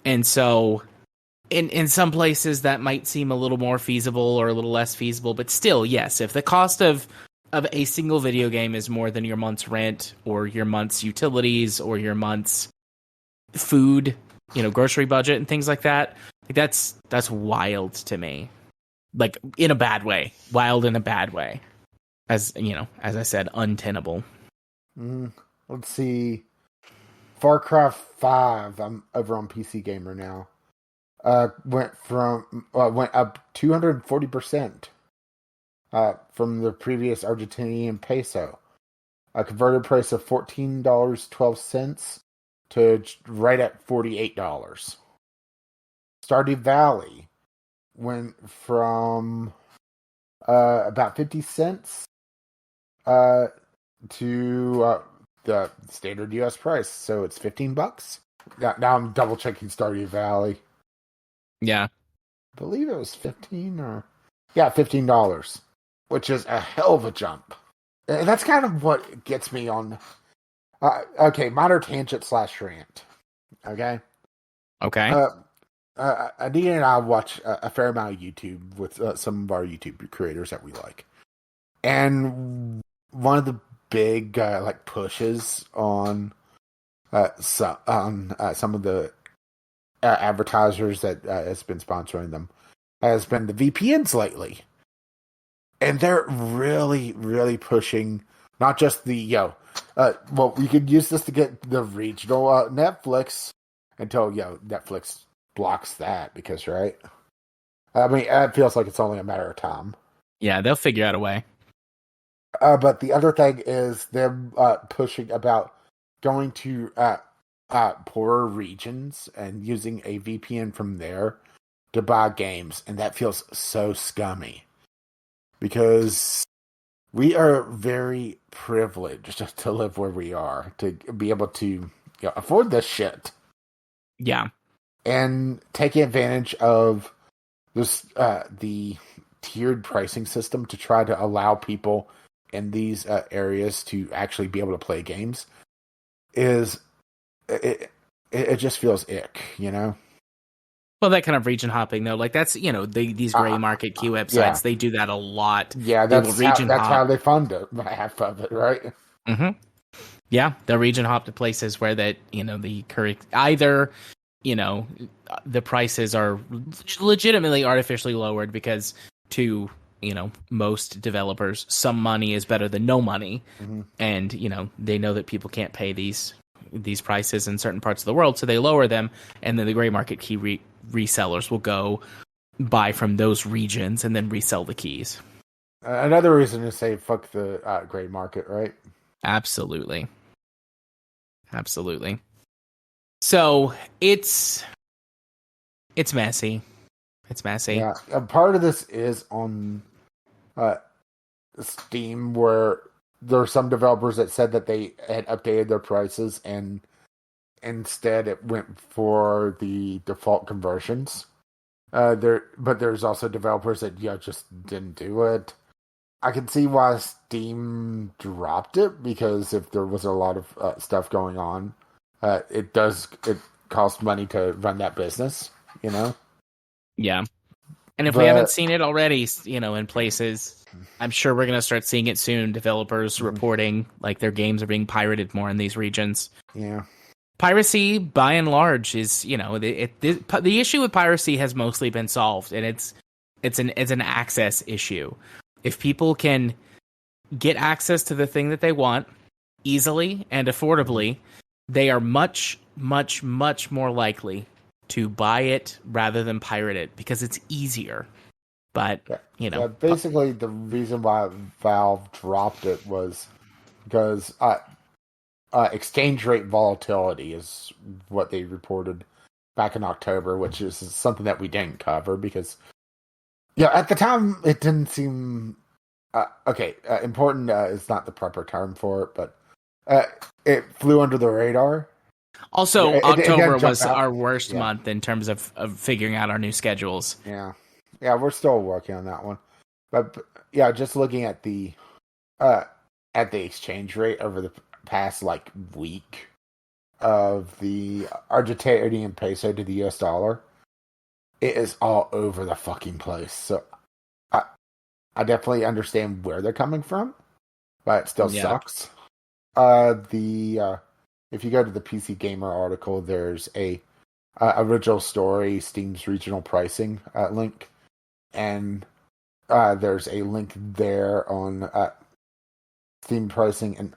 And so in some places that might seem a little more feasible or a little less feasible, but still, yes, if the cost of a single video game is more than your month's rent or your month's utilities or your month's food, grocery budget and things like that, like that's wild to me. Like, in a bad way. Wild in a bad way. As I said, untenable. Let's see. Far Cry 5, I'm over on PC Gamer now. Went up 240% from the previous Argentinian peso. A converted price of $14.12 to right at $48. Stardew Valley went from about 50 cents to the standard US price, so it's $15. Now I'm double checking Stardew Valley. Yeah, I believe it was $15, which is a hell of a jump. And that's kind of what gets me on. Okay, minor tangent / rant. Okay. Adina and I watch a fair amount of YouTube with some of our YouTube creators that we like, and one of the big pushes on some of the advertisers that has been sponsoring them has been the VPNs lately, and they're really, really pushing not just the we could use this to get the regional Netflix until Netflix blocks that, because right, I mean, it feels like it's only a matter of time. Yeah, they'll figure out a way. But the other thing is them pushing about going to poorer regions and using a VPN from there to buy games, and that feels so scummy, because we are very privileged to live where we are, to be able to afford this shit. Yeah. And taking advantage of this the tiered pricing system to try to allow people in these areas to actually be able to play games it just feels ick, Well, that kind of region hopping though, like that's these gray market key websites, they do that a lot. Yeah, that's how they fund it, half of it, right? Mm-hmm. Yeah, they'll region hop to places where that the correct either the prices are legitimately artificially lowered because to most developers, some money is better than no money. Mm-hmm. And they know that people can't pay these prices in certain parts of the world, so they lower them, and then the gray market key resellers will go buy from those regions and then resell the keys. Another reason to say fuck the gray market, right? Absolutely. So it's messy. It's messy. Yeah, a part of this is on Steam, where there are some developers that said that they had updated their prices, and instead it went for the default conversions. But there's also developers that just didn't do it. I can see why Steam dropped it, because if there was a lot of stuff going on, it costs money to run that business, you know? Yeah. And if we haven't But seen it already, in places, I'm sure we're going to start seeing it soon. Developers reporting like their games are being pirated more in these regions. yeah. Piracy, by and large, is the issue with piracy has mostly been solved, and it's an access issue. If people can get access to the thing that they want easily and affordably, they are much, much, much more likely to buy it rather than pirate it because it's easier. But basically the reason why Valve dropped it was because exchange rate volatility is what they reported back in October, which is something that we didn't cover because, at the time it didn't seem important. Is not the proper term for it, but it flew under the radar. Also, October was out. our worst month in terms of figuring out our new schedules. Yeah, we're still working on that one, but just looking at the exchange rate over the past week of the Argentinian peso to the US dollar, it is all over the fucking place. So I definitely understand where they're coming from, but it still sucks. If you go to the PC Gamer article, there's a original story, Steam's regional pricing link, and there's a link there on Steam pricing,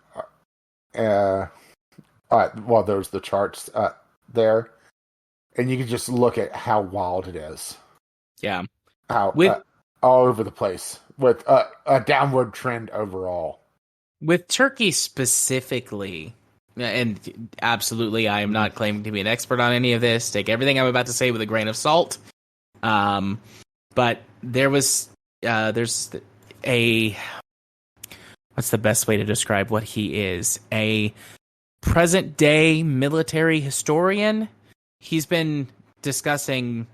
and there's the charts there, and you can just look at how wild it is. Yeah, how all over the place with a downward trend overall. With Turkey specifically, and absolutely, I am not claiming to be an expert on any of this. Take everything I'm about to say with a grain of salt. But there's a, what's the best way to describe what he is? A present day military historian. He's been discussing,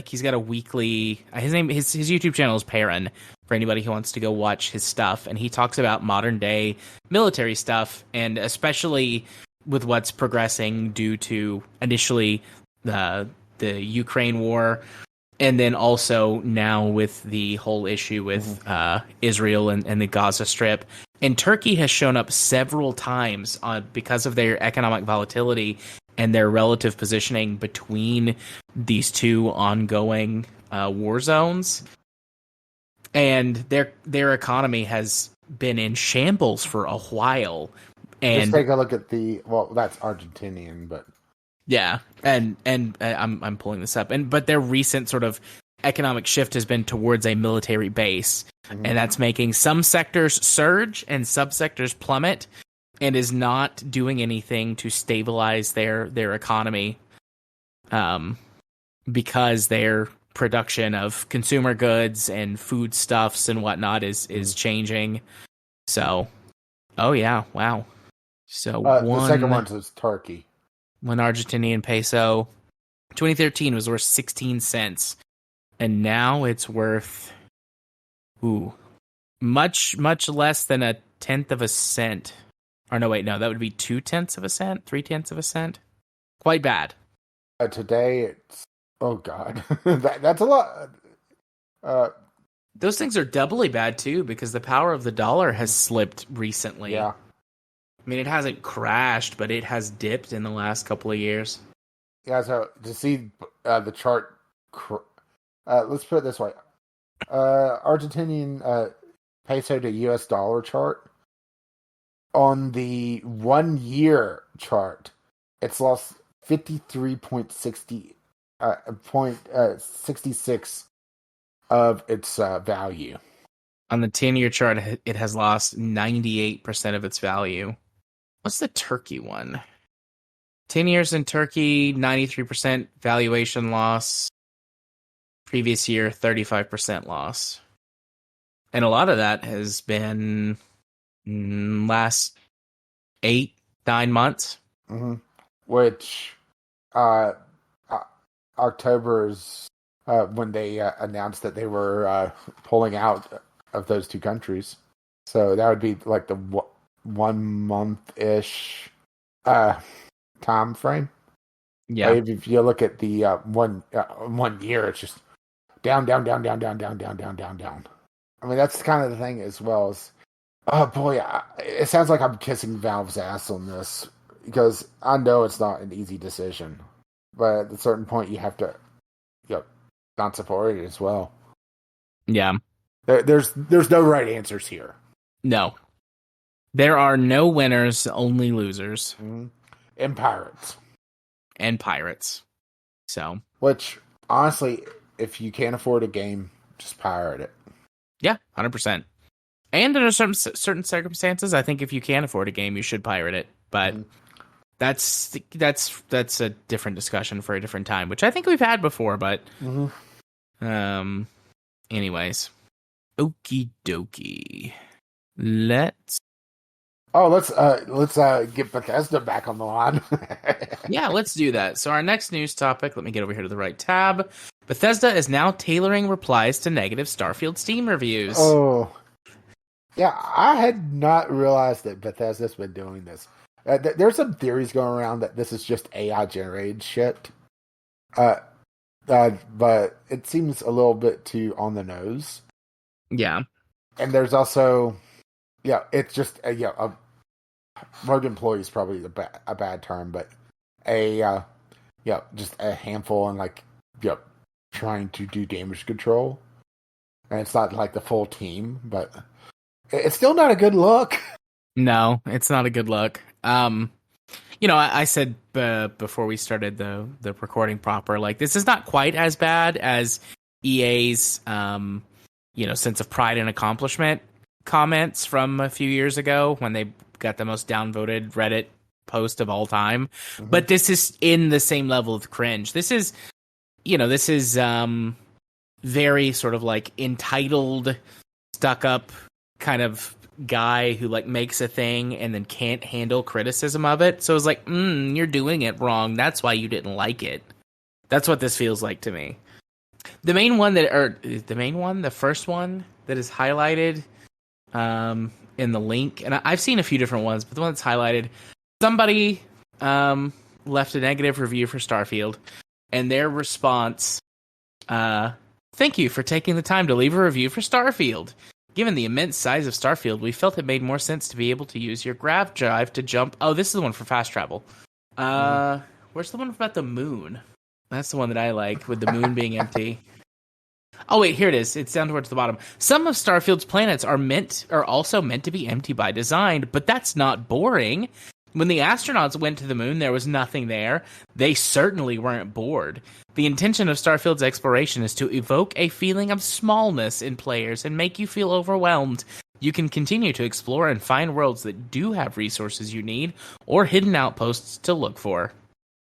he's got a weekly, his YouTube channel is Perrin, for anybody who wants to go watch his stuff, and he talks about modern day military stuff, and especially with what's progressing due to initially the Ukraine war, and then also now with the whole issue with Israel and the Gaza Strip. And Turkey has shown up several times because of their economic volatility and their relative positioning between these two ongoing war zones. And their economy has been in shambles for a while. And just take a look at that's Argentinian, but yeah, and I'm pulling this up, but their recent sort of economic shift has been towards a military base, and that's making some sectors surge and subsectors plummet, and is not doing anything to stabilize their economy, because their production of consumer goods and foodstuffs and whatnot is changing. So, wow. So the second one is Turkey. One Argentinian peso, 2013 was worth 16 cents, and now it's worth much less than a tenth of a cent. Or no, wait, no, that would be 0.2 of a cent, 0.3 of a cent. Quite bad. Today it's God, that's a lot. Those things are doubly bad too, because the power of the dollar has slipped recently. Yeah. I mean, it hasn't crashed, but it has dipped in the last couple of years. Yeah, so to see the chart, let's put it this way. Argentinian peso to US dollar chart. On the 1 year chart, it's lost 53.66 of its value. On the 10-year chart, it has lost 98% of its value. What's the Turkey one? 10 years in Turkey, 93% valuation loss. Previous year, 35% loss. And a lot of that has been last 8-9 months. Mm-hmm. Which October's when they announced that they were pulling out of those two countries. So that would be like the 1 month ish time frame. Yeah. If you look at the 1 year, it's just down, down, down, down, down, down, down, down, down, down. I mean, that's kind of the thing as well as, oh boy, it sounds like I'm kissing Valve's ass on this because I know it's not an easy decision, but at a certain point you have to, not support it as well. Yeah. There's no right answers here. No. There are no winners, only losers. Mm-hmm. And pirates. And pirates. So. Which, honestly, if you can't afford a game, just pirate it. Yeah, 100%. And under certain circumstances, I think if you can afford a game, you should pirate it. But that's a different discussion for a different time, which I think we've had before. But anyways, okie dokie. Let's get Bethesda back on the line. Yeah, let's do that. So our next news topic, let me get over here to the right tab. Bethesda is now tailoring replies to negative Starfield Steam reviews. Oh. Yeah, I had not realized that Bethesda's been doing this. There's some theories going around that this is just AI generated shit. But it seems a little bit too on the nose. Yeah. And there's also, it's just a rogue employee is probably a bad term, but just a handful and trying to do damage control. And it's not like the full team, but it's still not a good look. No, it's not a good look. I said before we started the recording proper, like, this is not quite as bad as EA's, sense of pride and accomplishment comments from a few years ago when they got the most downvoted Reddit post of all time. Mm-hmm. But this is in the same level of cringe. This is very sort of like entitled, stuck up kind of guy who makes a thing and then can't handle criticism of it. So it's like, you're doing it wrong. That's why you didn't like it. That's what this feels like to me. The first one that is highlighted in the link, and I've seen a few different ones, but the one that's highlighted, somebody left a negative review for Starfield, and their response, thank you for taking the time to leave a review for Starfield. Given the immense size of Starfield, we felt it made more sense to be able to use your grav drive to jump. Oh, this is the one for fast travel. Where's the one about the moon? That's the one that I like, with the moon being empty. Oh, wait, here it is. It's down towards the bottom. Some of Starfield's planets are also meant to be empty by design, but that's not boring. When the astronauts went to the moon, there was nothing there. They certainly weren't bored. The intention of Starfield's exploration is to evoke a feeling of smallness in players and make you feel overwhelmed. You can continue to explore and find worlds that do have resources you need or hidden outposts to look for.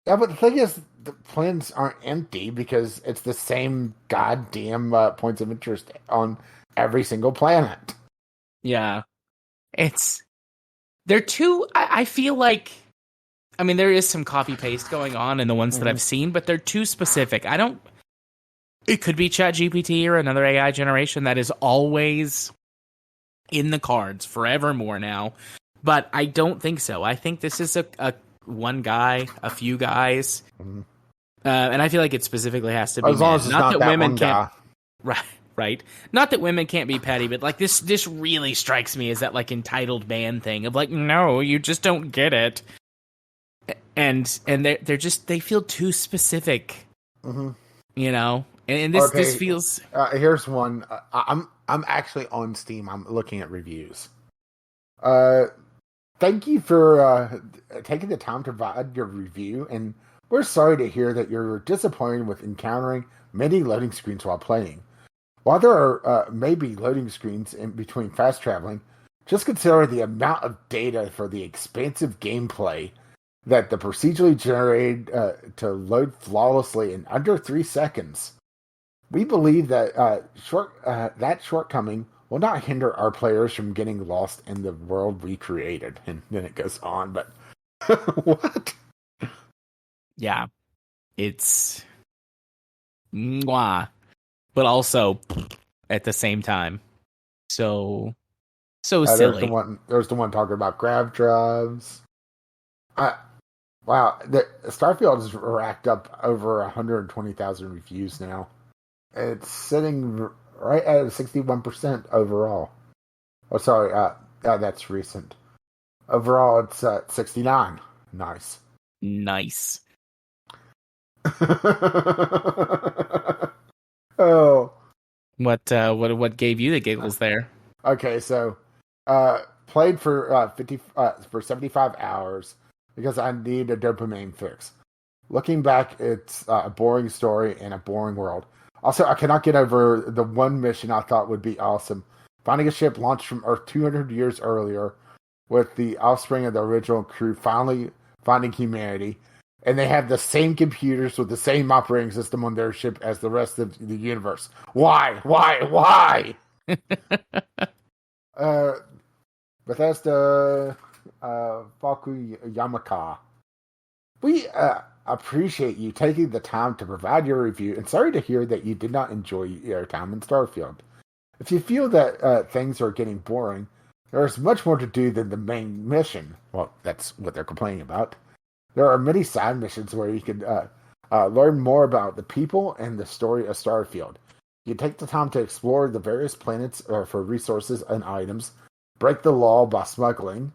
Yeah, but the thing is, the planets aren't empty because it's the same goddamn points of interest on every single planet. Yeah. They're too... I feel like... I mean, there is some copy-paste going on in the ones that I've seen, but they're too specific. It could be ChatGPT or another AI generation that is always in the cards forevermore now, but I don't think so. I think this is a one guy, a few guys, and I feel like it specifically has to be as long as it's not that women can't. Right. Not that women can't be petty, but this really strikes me as that entitled man thing of no, you just don't get it. And they feel too specific, and this feels. Here's one. I'm actually on Steam. I'm looking at reviews. Thank you for taking the time to provide your review, and we're sorry to hear that you're disappointed with encountering many loading screens while playing. While there are maybe loading screens in between fast traveling, just consider the amount of data for the expansive gameplay that the procedurally generated to load flawlessly in under 3 seconds. We believe that that shortcoming will not hinder our players from getting lost in the world we created. And then it goes on, but what? Yeah, it's mwah, but also at the same time. So There's the silly. one. There's the one talking about grab drives. Wow, Starfield has racked up over 120,000 reviews now. It's sitting right at 61% overall. Oh, sorry, that's recent. Overall, it's 69. Nice. Nice. Oh, What gave you the giggles there? okay. So, played for for 75 hours because I need a dopamine fix. Looking back, it's a boring story and a boring world. Also, I cannot get over the one mission I thought would be awesome. Finding a ship launched from Earth 200 years earlier with the offspring of the original crew finally finding humanity. And they have the same computers with the same operating system on their ship as the rest of the universe. Why? Why? Why? uh, Bethesda, Faku Yamaka. We appreciate you taking the time to provide your review, and sorry to hear that you did not enjoy your time in Starfield. If you feel that things are getting boring, there is much more to do than the main mission. Well, that's what they're complaining about. There are many side missions where you can learn more about the people and the story of Starfield. You take the time to explore the various planets for resources and items, break the law by smuggling,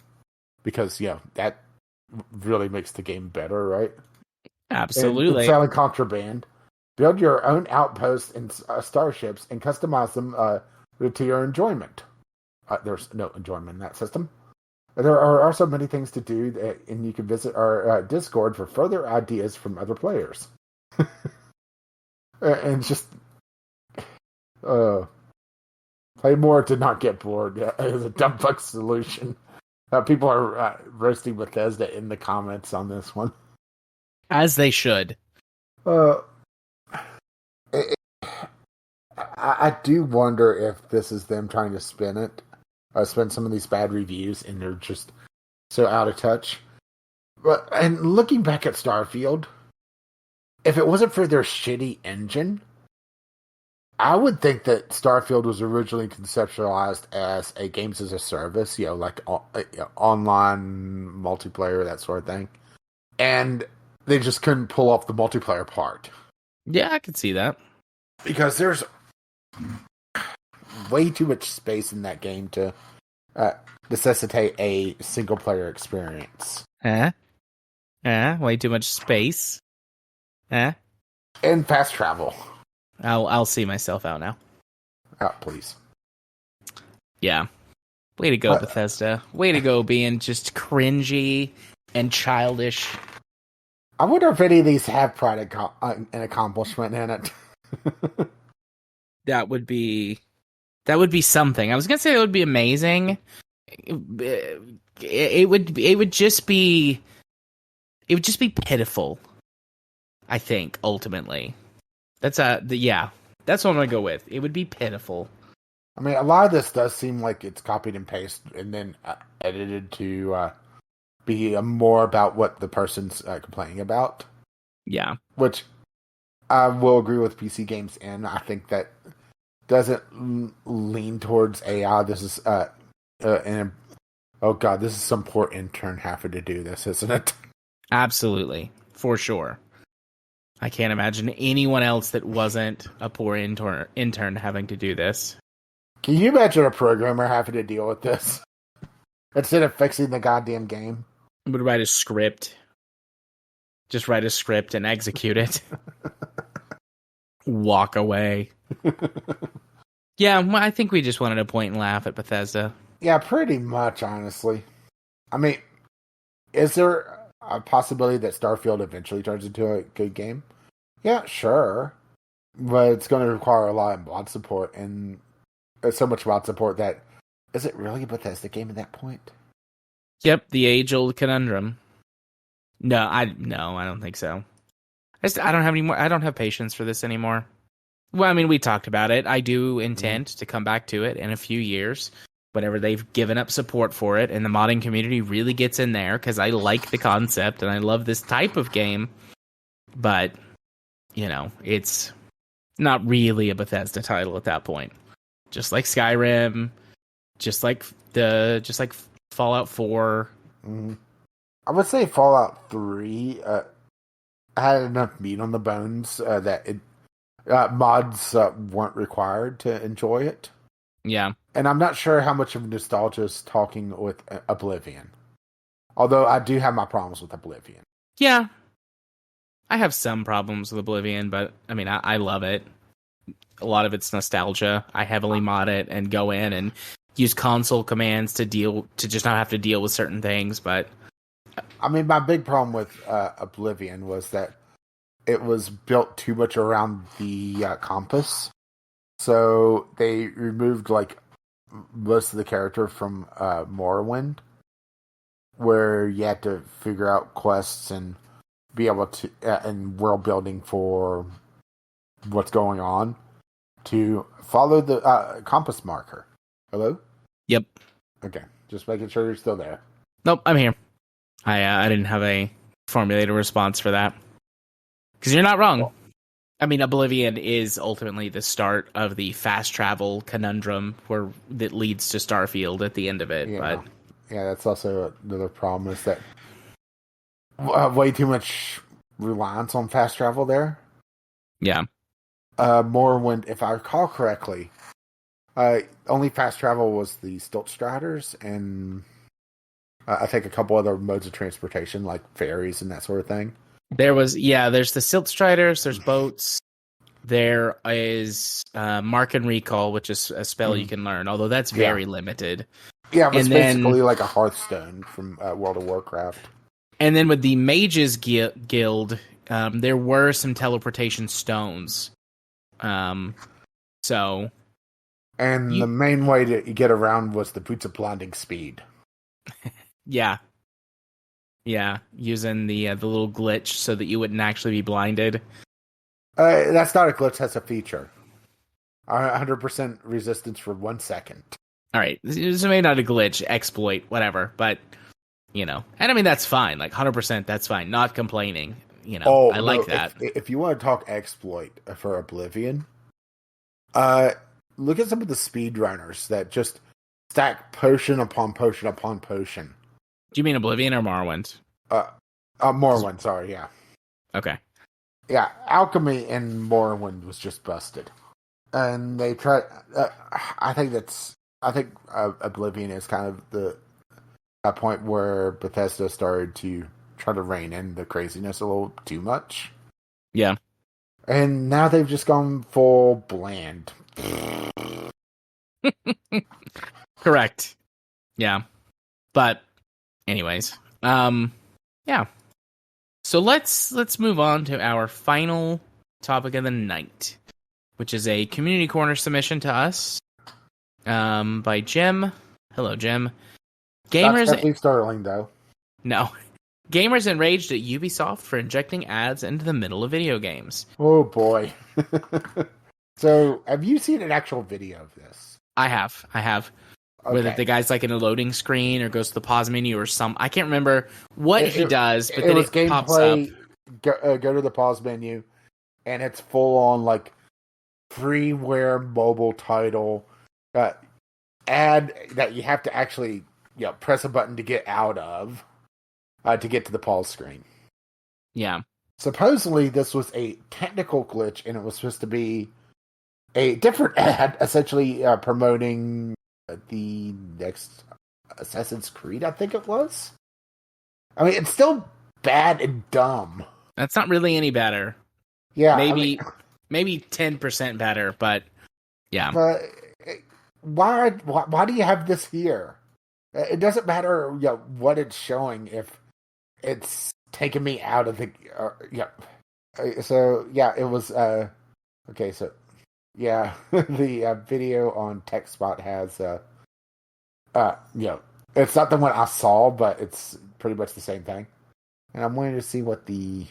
because, that really makes the game better, right? And Absolutely. selling contraband. Build your own outposts and starships and customize them to your enjoyment. There's no enjoyment in that system. There are also many things to do, and you can visit our Discord for further ideas from other players. And just play more to not get bored is a dumb fuck solution. People are roasting Bethesda in the comments on this one. As they should. I do wonder if this is them trying to spin some of these bad reviews, and they're just so out of touch. And looking back at Starfield, if it wasn't for their shitty engine, I would think that Starfield was originally conceptualized as a games as a service, like online multiplayer, that sort of thing. And they just couldn't pull off the multiplayer part. Yeah, I could see that. Because there's way too much space in that game to necessitate a single player experience. Way too much space. And fast travel. I'll see myself out now. Please. Yeah. Way to go, Bethesda. Way to go being just cringy and childish. I wonder if any of these have pride and accomplishment in it. That would be something. I was gonna say it would be amazing. It would just be pitiful. I think ultimately, that's what I'm gonna go with. It would be pitiful. I mean, a lot of this does seem like it's copied and pasted and then edited to be more about what the person's complaining about. Yeah, which I will agree with PC Games, and I think that doesn't lean towards AI. This is oh god, this is some poor intern having to do this, isn't it? absolutely, for sure. I can't imagine anyone else that wasn't a poor intern having to do this. Can you imagine a programmer having to deal with this instead of fixing the goddamn game? I would write a script. Just write a script and execute it. Walk away. Yeah, well, I think we just wanted to point and laugh at Bethesda. Yeah, pretty much, honestly. I mean, is there a possibility that Starfield eventually turns into a good game? Yeah, sure. But it's going to require a lot of mod support, and so much mod support that, is it really a Bethesda game at that point? Yep, the age-old conundrum. No, I don't think so. I don't have any more. I don't have patience for this anymore. Well, I mean, we talked about it. I do intend to come back to it in a few years, whenever they've given up support for it, and the modding community really gets in there, because I like the concept and I love this type of game. But, it's not really a Bethesda title at that point. Just like Skyrim, just like Fallout 4. Mm. I would say Fallout 3 had enough meat on the bones that mods weren't required to enjoy it. Yeah. And I'm not sure how much of nostalgia is talking with Oblivion. Although I do have my problems with Oblivion. Yeah. I have some problems with Oblivion, but I mean, I love it. A lot of it's nostalgia. I heavily mod it and go in and use console commands to just not have to deal with certain things, but I mean, my big problem with Oblivion was that it was built too much around the compass. So they removed like most of the character from Morrowind, where you had to figure out quests and be able to and world building for what's going on to follow the compass marker. Hello? Yep. Okay, just making sure you're still there. Nope, I'm here. I didn't have a formulated response for that. Because you're not wrong. I mean, Oblivion is ultimately the start of the fast travel conundrum that leads to Starfield at the end of it. Yeah, but yeah, that's also another problem is that way too much reliance on fast travel there. Yeah. Morrowind, if I recall correctly, only fast travel was the Stilt Striders and I think a couple other modes of transportation like ferries and that sort of thing. There's the Silt Striders, there's boats, there is Mark and Recall, which is a spell you can learn, although that's very limited. Yeah, but it's basically like a Hearthstone from World of Warcraft. And then with the Mages Guild, there were some teleportation stones. The main way to get around was the Boots of Blinding Speed. Yeah. Yeah, using the little glitch so that you wouldn't actually be blinded. That's not a glitch, that's a feature. 100% resistance for 1 second. Alright, this may not a glitch, exploit, whatever, but, and I mean, that's fine. Like, 100%, that's fine. Not complaining. I like that. If you want to talk exploit for Oblivion, look at some of the speedrunners that just stack potion upon potion upon potion. Do you mean Oblivion or Morrowind? Morrowind, sorry, yeah. Okay. Yeah, Alchemy in Morrowind was just busted. And they tried... I think Oblivion is kind of a point where Bethesda started to try to rein in the craziness a little too much. Yeah. And now they've just gone full bland. Correct. Yeah. But... anyways, yeah. So let's move on to our final topic of the night, which is a community corner submission to us, by Jim. Hello, Jim. Gamers. That's definitely Sterling, though. No, gamers enraged at Ubisoft for injecting ads into the middle of video games. Oh boy. So, have you seen an actual video of this? I have. Okay. Whether the guy's like in a loading screen or goes to the pause menu or I can't remember what he does, but then it pops up. Go to the pause menu, and it's full on like freeware mobile title ad that you have to actually press a button to get out of to get to the pause screen. Yeah. Supposedly this was a technical glitch, and it was supposed to be a different ad, essentially promoting the next Assassin's Creed, I think it was. I mean, it's still bad and dumb. That's not really any better. Yeah, maybe 10% better, but yeah. But why do you have this here? It doesn't matter what it's showing if it's taking me out of the So yeah, it was okay. So. Yeah, the video on TechSpot has, it's not the one I saw, but it's pretty much the same thing. And I'm wanting to see what read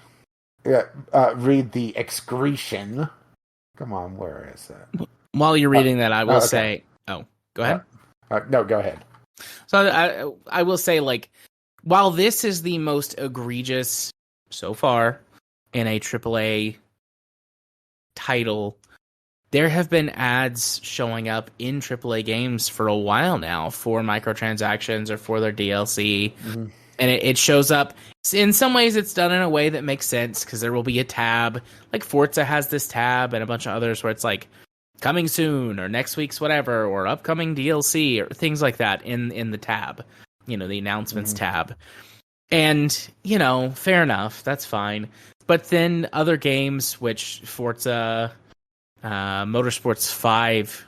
the excretion. Come on, where is that? While you're reading that, I will say, go ahead. No, go ahead. So I will say, like, while this is the most egregious so far in a AAA title, there have been ads showing up in AAA games for a while now for microtransactions or for their DLC. Mhm. And it shows up. In some ways, it's done in a way that makes sense because there will be a tab. Like Forza has this tab and a bunch of others where it's like coming soon or next week's whatever or upcoming DLC or things like that in the tab. You know, the announcements tab. And, you know, fair enough. That's fine. But then other games, which Forza Motorsports 5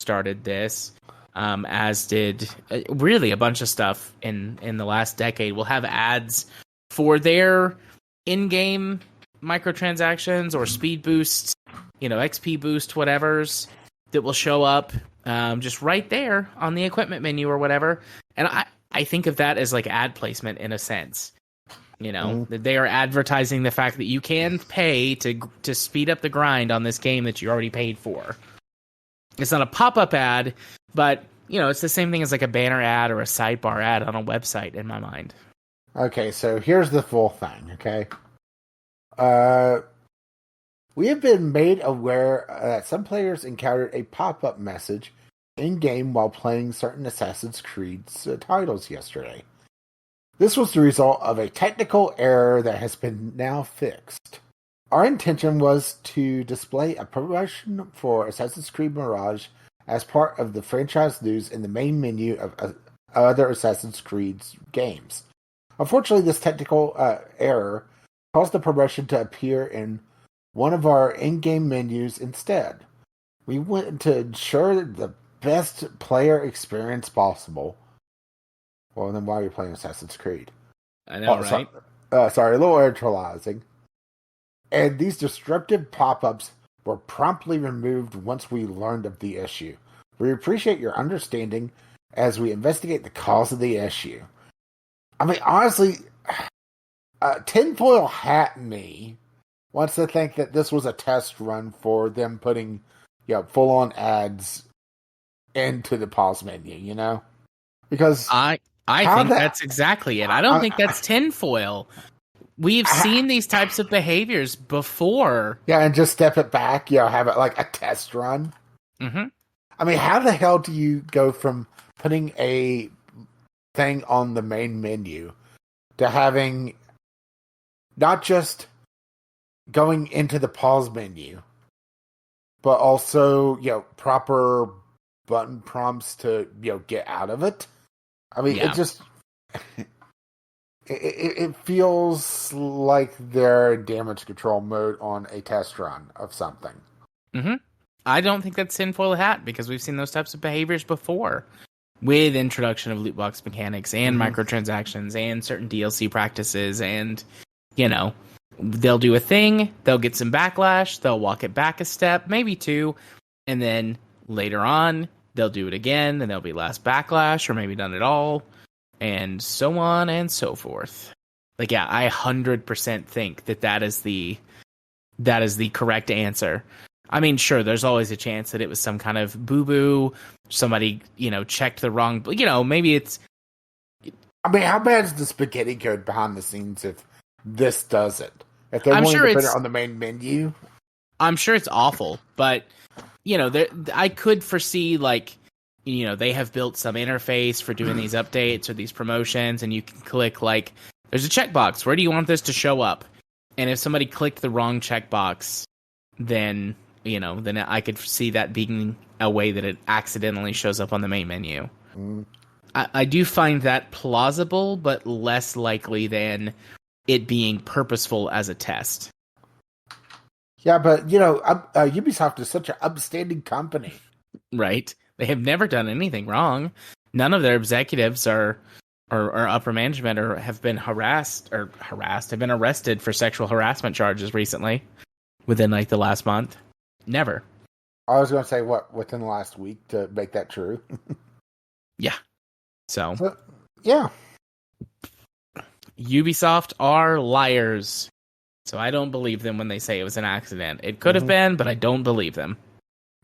started this, as did really a bunch of stuff in the last decade, will have ads for their in-game microtransactions or speed boosts, you know, XP boost, whatever's that will show up just right there on the equipment menu or whatever. And I think of that as like ad placement in a sense. You know, that they are advertising the fact that you can pay to speed up the grind on this game that you already paid for. It's not a pop-up ad, but, you know, it's the same thing as like a banner ad or a sidebar ad on a website in my mind. Okay, so here's the full thing, okay? We have been made aware that some players encountered a pop-up message in-game while playing certain Assassin's Creed titles yesterday. This was the result of a technical error that has been now fixed. Our intention was to display a promotion for Assassin's Creed Mirage as part of the franchise news in the main menu of other Assassin's Creed games. Unfortunately, this technical error caused the promotion to appear in one of our in-game menus instead. We went to ensure the best player experience possible. Well, then why are you playing Assassin's Creed? I know, right? Sorry, a little editorializing. And these disruptive pop-ups were promptly removed once we learned of the issue. We appreciate your understanding as we investigate the cause of the issue. I mean, honestly, tinfoil hat me wants to think that this was a test run for them putting, you know, full-on ads into the pause menu, you know? Because I think that's exactly it. I don't think that's tinfoil. We've seen these types of behaviors before. Yeah, and just step it back, you know, have it like a test run. Mm-hmm. I mean, how the hell do you go from putting a thing on the main menu to having not just going into the pause menu, but also, you know, proper button prompts to, you know, get out of it? I mean, it just... It feels like they're in damage control mode on a test run of something. Mm-hmm. I don't think that's tinfoil hat because we've seen those types of behaviors before with introduction of loot box mechanics and microtransactions and certain DLC practices. And, you know, they'll do a thing, they'll get some backlash, they'll walk it back a step, maybe two, and then later on, they'll do it again and there'll be less backlash or maybe none at all. And so on and so forth. Like, yeah, I 100% think that is the correct answer. I mean, sure, there's always a chance that it was some kind of boo-boo. Somebody, you know, checked the wrong... You know, maybe it's... I mean, how bad is the spaghetti code behind the scenes if this does it? If they're willing to put it on the main menu? I'm sure it's awful, but, you know, I could foresee, like... You know, they have built some interface for doing these updates or these promotions, and you can click, like, there's a checkbox. Where do you want this to show up? And if somebody clicked the wrong checkbox, then, you know, then I could see that being a way that it accidentally shows up on the main menu. I do find that plausible, but less likely than it being purposeful as a test. Yeah, but, you know, Ubisoft is such an upstanding company. Right. They have never done anything wrong. None of their executives or upper management have been have been arrested for sexual harassment charges recently within like the last month. Never. I was going to say, within the last week to make that true? Yeah. So, yeah. Ubisoft are liars. So I don't believe them when they say it was an accident. It could have been, but I don't believe them.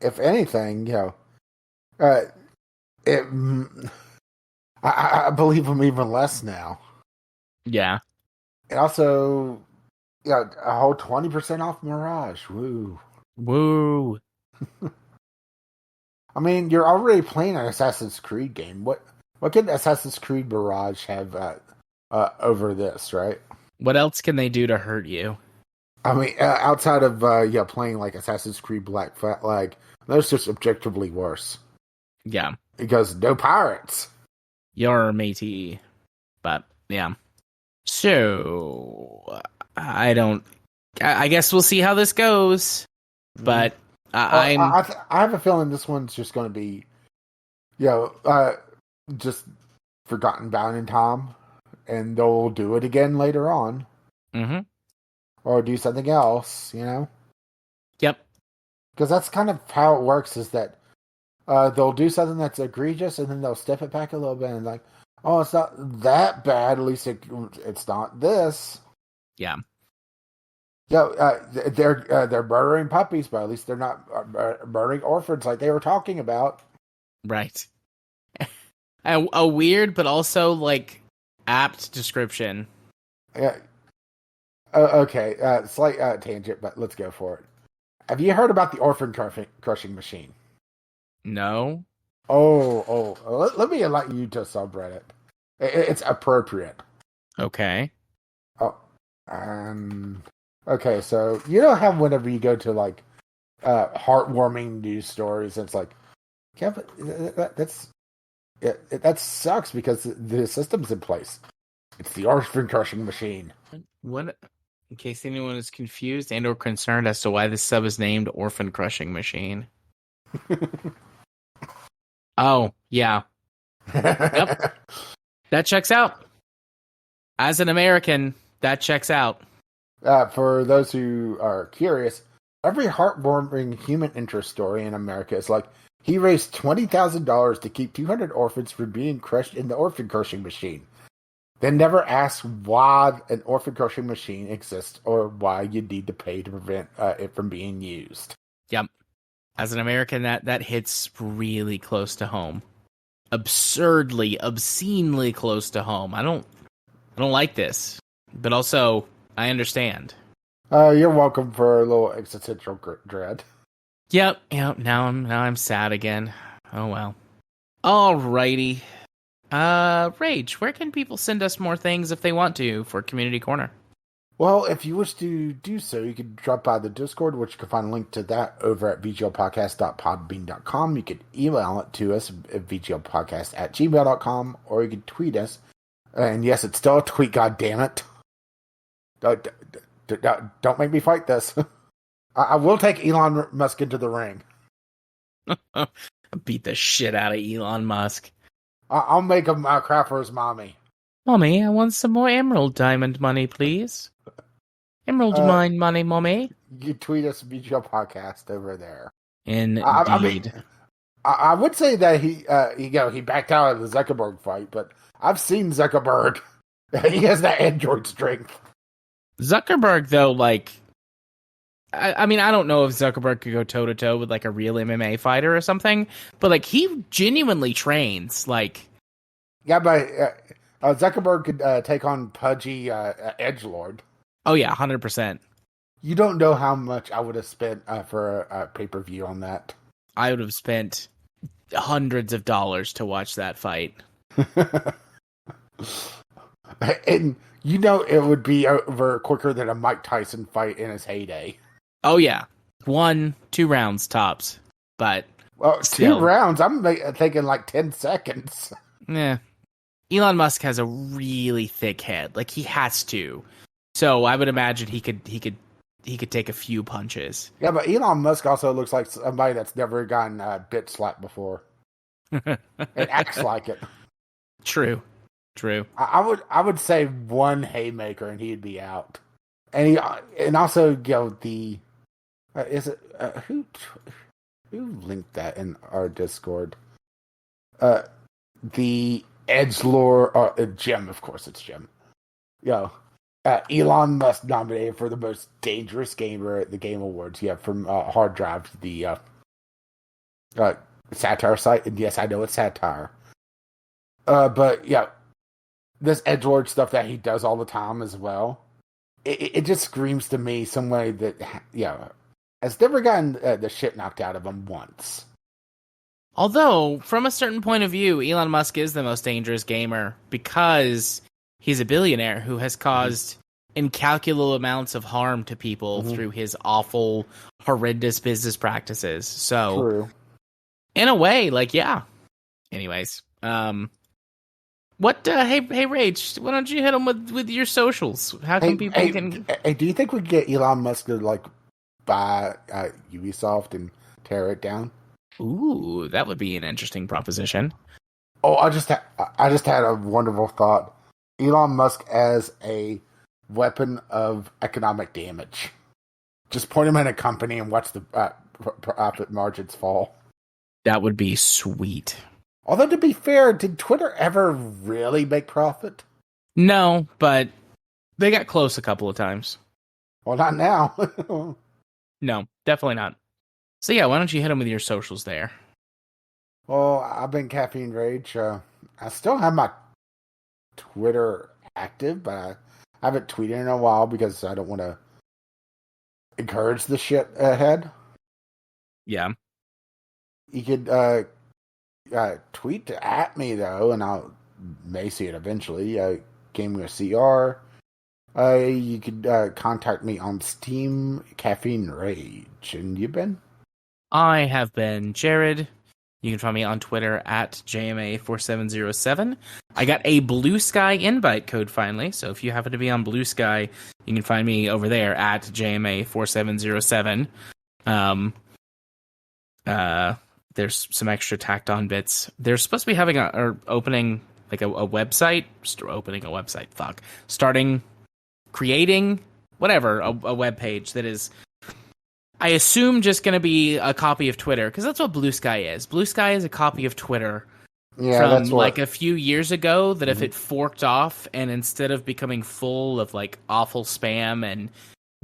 If anything, you know, I believe them even less now. Yeah. And also, yeah, a whole 20% off Mirage. Woo. Woo. I mean, you're already playing an Assassin's Creed game. What can Assassin's Creed Mirage have over this, right? What else can they do to hurt you? I mean, outside of playing like Assassin's Creed Black Flag, that's just objectively worse. Yeah. Because no pirates. You're matey. But, yeah. So, I guess we'll see how this goes. But, I have a feeling this one's just going to be, just forgotten about in time. And they'll do it again later on. Mm-hmm. Or do something else, Yep. Because that's kind of how it works, is that they'll do something that's egregious, and then they'll step it back a little bit and like, oh, it's not that bad. At least it's not this. Yeah. They're murdering puppies, but at least they're not murdering orphans like they were talking about. Right. A weird, but also like apt description. Yeah. Okay. Slight tangent, but let's go for it. Have you heard about the orphan crushing machine? No. Let me enlighten you to subreddit. It's appropriate. Okay. Okay, so you know how whenever you go to like heartwarming news stories, it's like, yeah, but that sucks because the system's in place. It's the orphan crushing machine. What? In case anyone is confused and or concerned as to why this sub is named Orphan Crushing Machine. Oh, yeah. Yep. That checks out. As an American, that checks out. For those who are curious, every heartwarming human interest story in America is like, he raised $20,000 to keep 200 orphans from being crushed in the orphan crushing machine. Then never ask why an orphan crushing machine exists or why you need to pay to prevent it from being used. Yep. As an American, that hits really close to home. Absurdly, obscenely close to home. I don't like this, but also I understand. You're welcome for a little existential dread. Yep. Now I'm sad again. Oh well. Alrighty. Rage, where can people send us more things if they want to for Community Corner? Well, if you wish to do so, you can drop by the Discord, which you can find a link to that over at vglpodcast.podbean.com. You can email it to us at vglpodcast@gmail.com, or you can tweet us. And yes, it's still a tweet, goddammit. Don't make me fight this. I will take Elon Musk into the ring. Beat the shit out of Elon Musk. I'll make him cry for his mommy. Mommy, I want some more emerald diamond money, please. Emerald mine money, mommy. You tweet us VGL Podcast over there. Indeed. I would say that he backed out of the Zuckerberg fight, but I've seen Zuckerberg. He has that Android strength. Zuckerberg, though, like, I mean, I don't know if Zuckerberg could go toe-to-toe with, like, a real MMA fighter or something, but, like, he genuinely trains, like... Yeah, but Zuckerberg could take on pudgy edgelord. Oh, yeah, 100%. You don't know how much I would have spent for a pay-per-view on that. I would have spent hundreds of dollars to watch that fight. And it would be over quicker than a Mike Tyson fight in his heyday. Oh, yeah. 1-2 rounds tops. But well, still. 2 rounds? I'm thinking like 10 seconds. Yeah. Elon Musk has a really thick head. Like, he has to. So I would imagine he could take a few punches. Yeah, but Elon Musk also looks like somebody that's never gotten bit slapped before. It acts like it. True. I would say one haymaker and he'd be out. And also the is it who linked that in our Discord? The edgelord Jim, of course it's Jim. Elon Musk nominated for the most dangerous gamer at the Game Awards. Yeah, from Hard Drive, the satire site. And yes, I know it's satire. But yeah, this edgelord stuff that he does all the time as well. It just screams to me somebody that has never gotten the shit knocked out of him once. Although, from a certain point of view, Elon Musk is the most dangerous gamer because he's a billionaire who has caused incalculable amounts of harm to people through his awful, horrendous business practices. So, True. in a way, like, yeah. Anyways, hey Rach, why don't you hit him with your socials? How can people can? Hey, do you think we could get Elon Musk to like buy Ubisoft and tear it down? Ooh, that would be an interesting proposition. Oh, I just had a wonderful thought. Elon Musk as a weapon of economic damage. Just point him in a company and watch the profit margins fall. That would be sweet. Although, to be fair, did Twitter ever really make profit? No, but they got close a couple of times. Well, not now. No, definitely not. So yeah, why don't you hit them with your socials there? Well, I've been Caffeine Rage. I still have my Twitter active, but I haven't tweeted in a while because I don't want to encourage the shit ahead. Yeah. You could tweet at me, though, and I may see it eventually. Gaming with CR. You could contact me on Steam, Caffeine Rage. And you've been? I have been Jared. You can find me on Twitter at JMA4707. I got a Blue Sky invite code finally, so if you happen to be on Blue Sky, you can find me over there at JMA4707. There's some extra tacked on bits. They're supposed to be having opening like a website, creating whatever, a web page that is, I assume, just going to be a copy of Twitter, because that's what Blue Sky is. Blue Sky is a copy of Twitter from like a few years ago that if it forked off and instead of becoming full of like awful spam and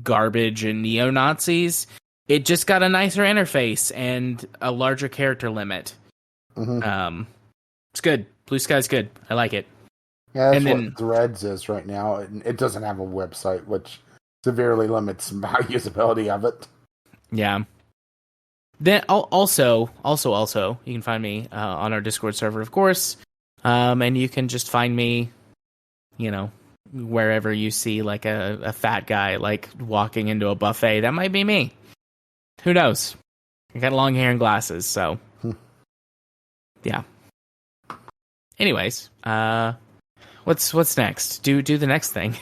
garbage and neo-Nazis, it just got a nicer interface and a larger character limit. It's good. Blue Sky's good. I like it. Yeah, that's what Threads is right now. It doesn't have a website, which severely limits my usability of it. Yeah. Then also, you can find me on our Discord server, of course. And you can just find me, wherever you see like a fat guy like walking into a buffet. That might be me. Who knows? I got long hair and glasses, so yeah. Anyways, what's next? Do the next thing.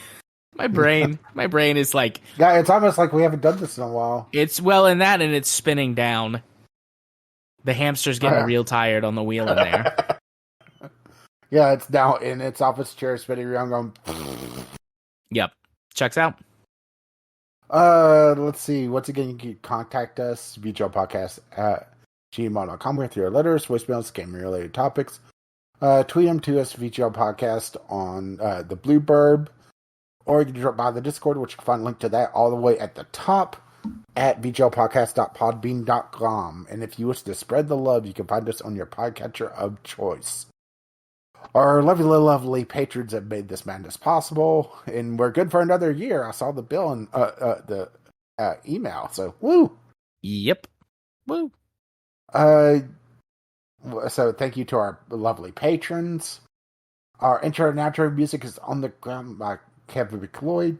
My brain is like, yeah, it's almost like we haven't done this in a while. It's in that, and it's spinning down. The hamster's getting real tired on the wheel in there. Yeah, it's now in its office chair spinning around going. Yep. Checks out. Let's see. Once again, you can contact us, VGL at gmail.com with your letters, voicemails, game-related topics. Tweet them to us, VGL Podcast, on the Bluebird. Or you can drop by the Discord, which you can find a link to that all the way at the top at vglpodcast.podbean.com. And if you wish to spread the love, you can find us on your podcatcher of choice. Our lovely patrons have made this madness possible, and we're good for another year. I saw the bill and the email, so woo! Yep. Woo! So thank you to our lovely patrons. Our intro and outro music is On the Ground by Kevin McLeod.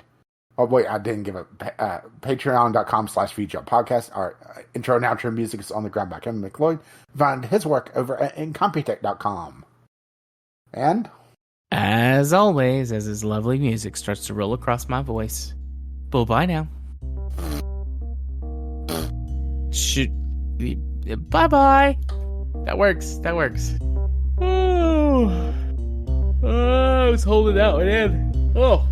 Oh, wait, I didn't give it. Patreon.com/VGL Podcast. Our intro and outro music is On the Ground by Kevin McLeod. Find his work over at Incompetech.com. And? As always, as his lovely music starts to roll across my voice. Bye now. Bye-bye. That works. Oh, I was holding that one in. Oh.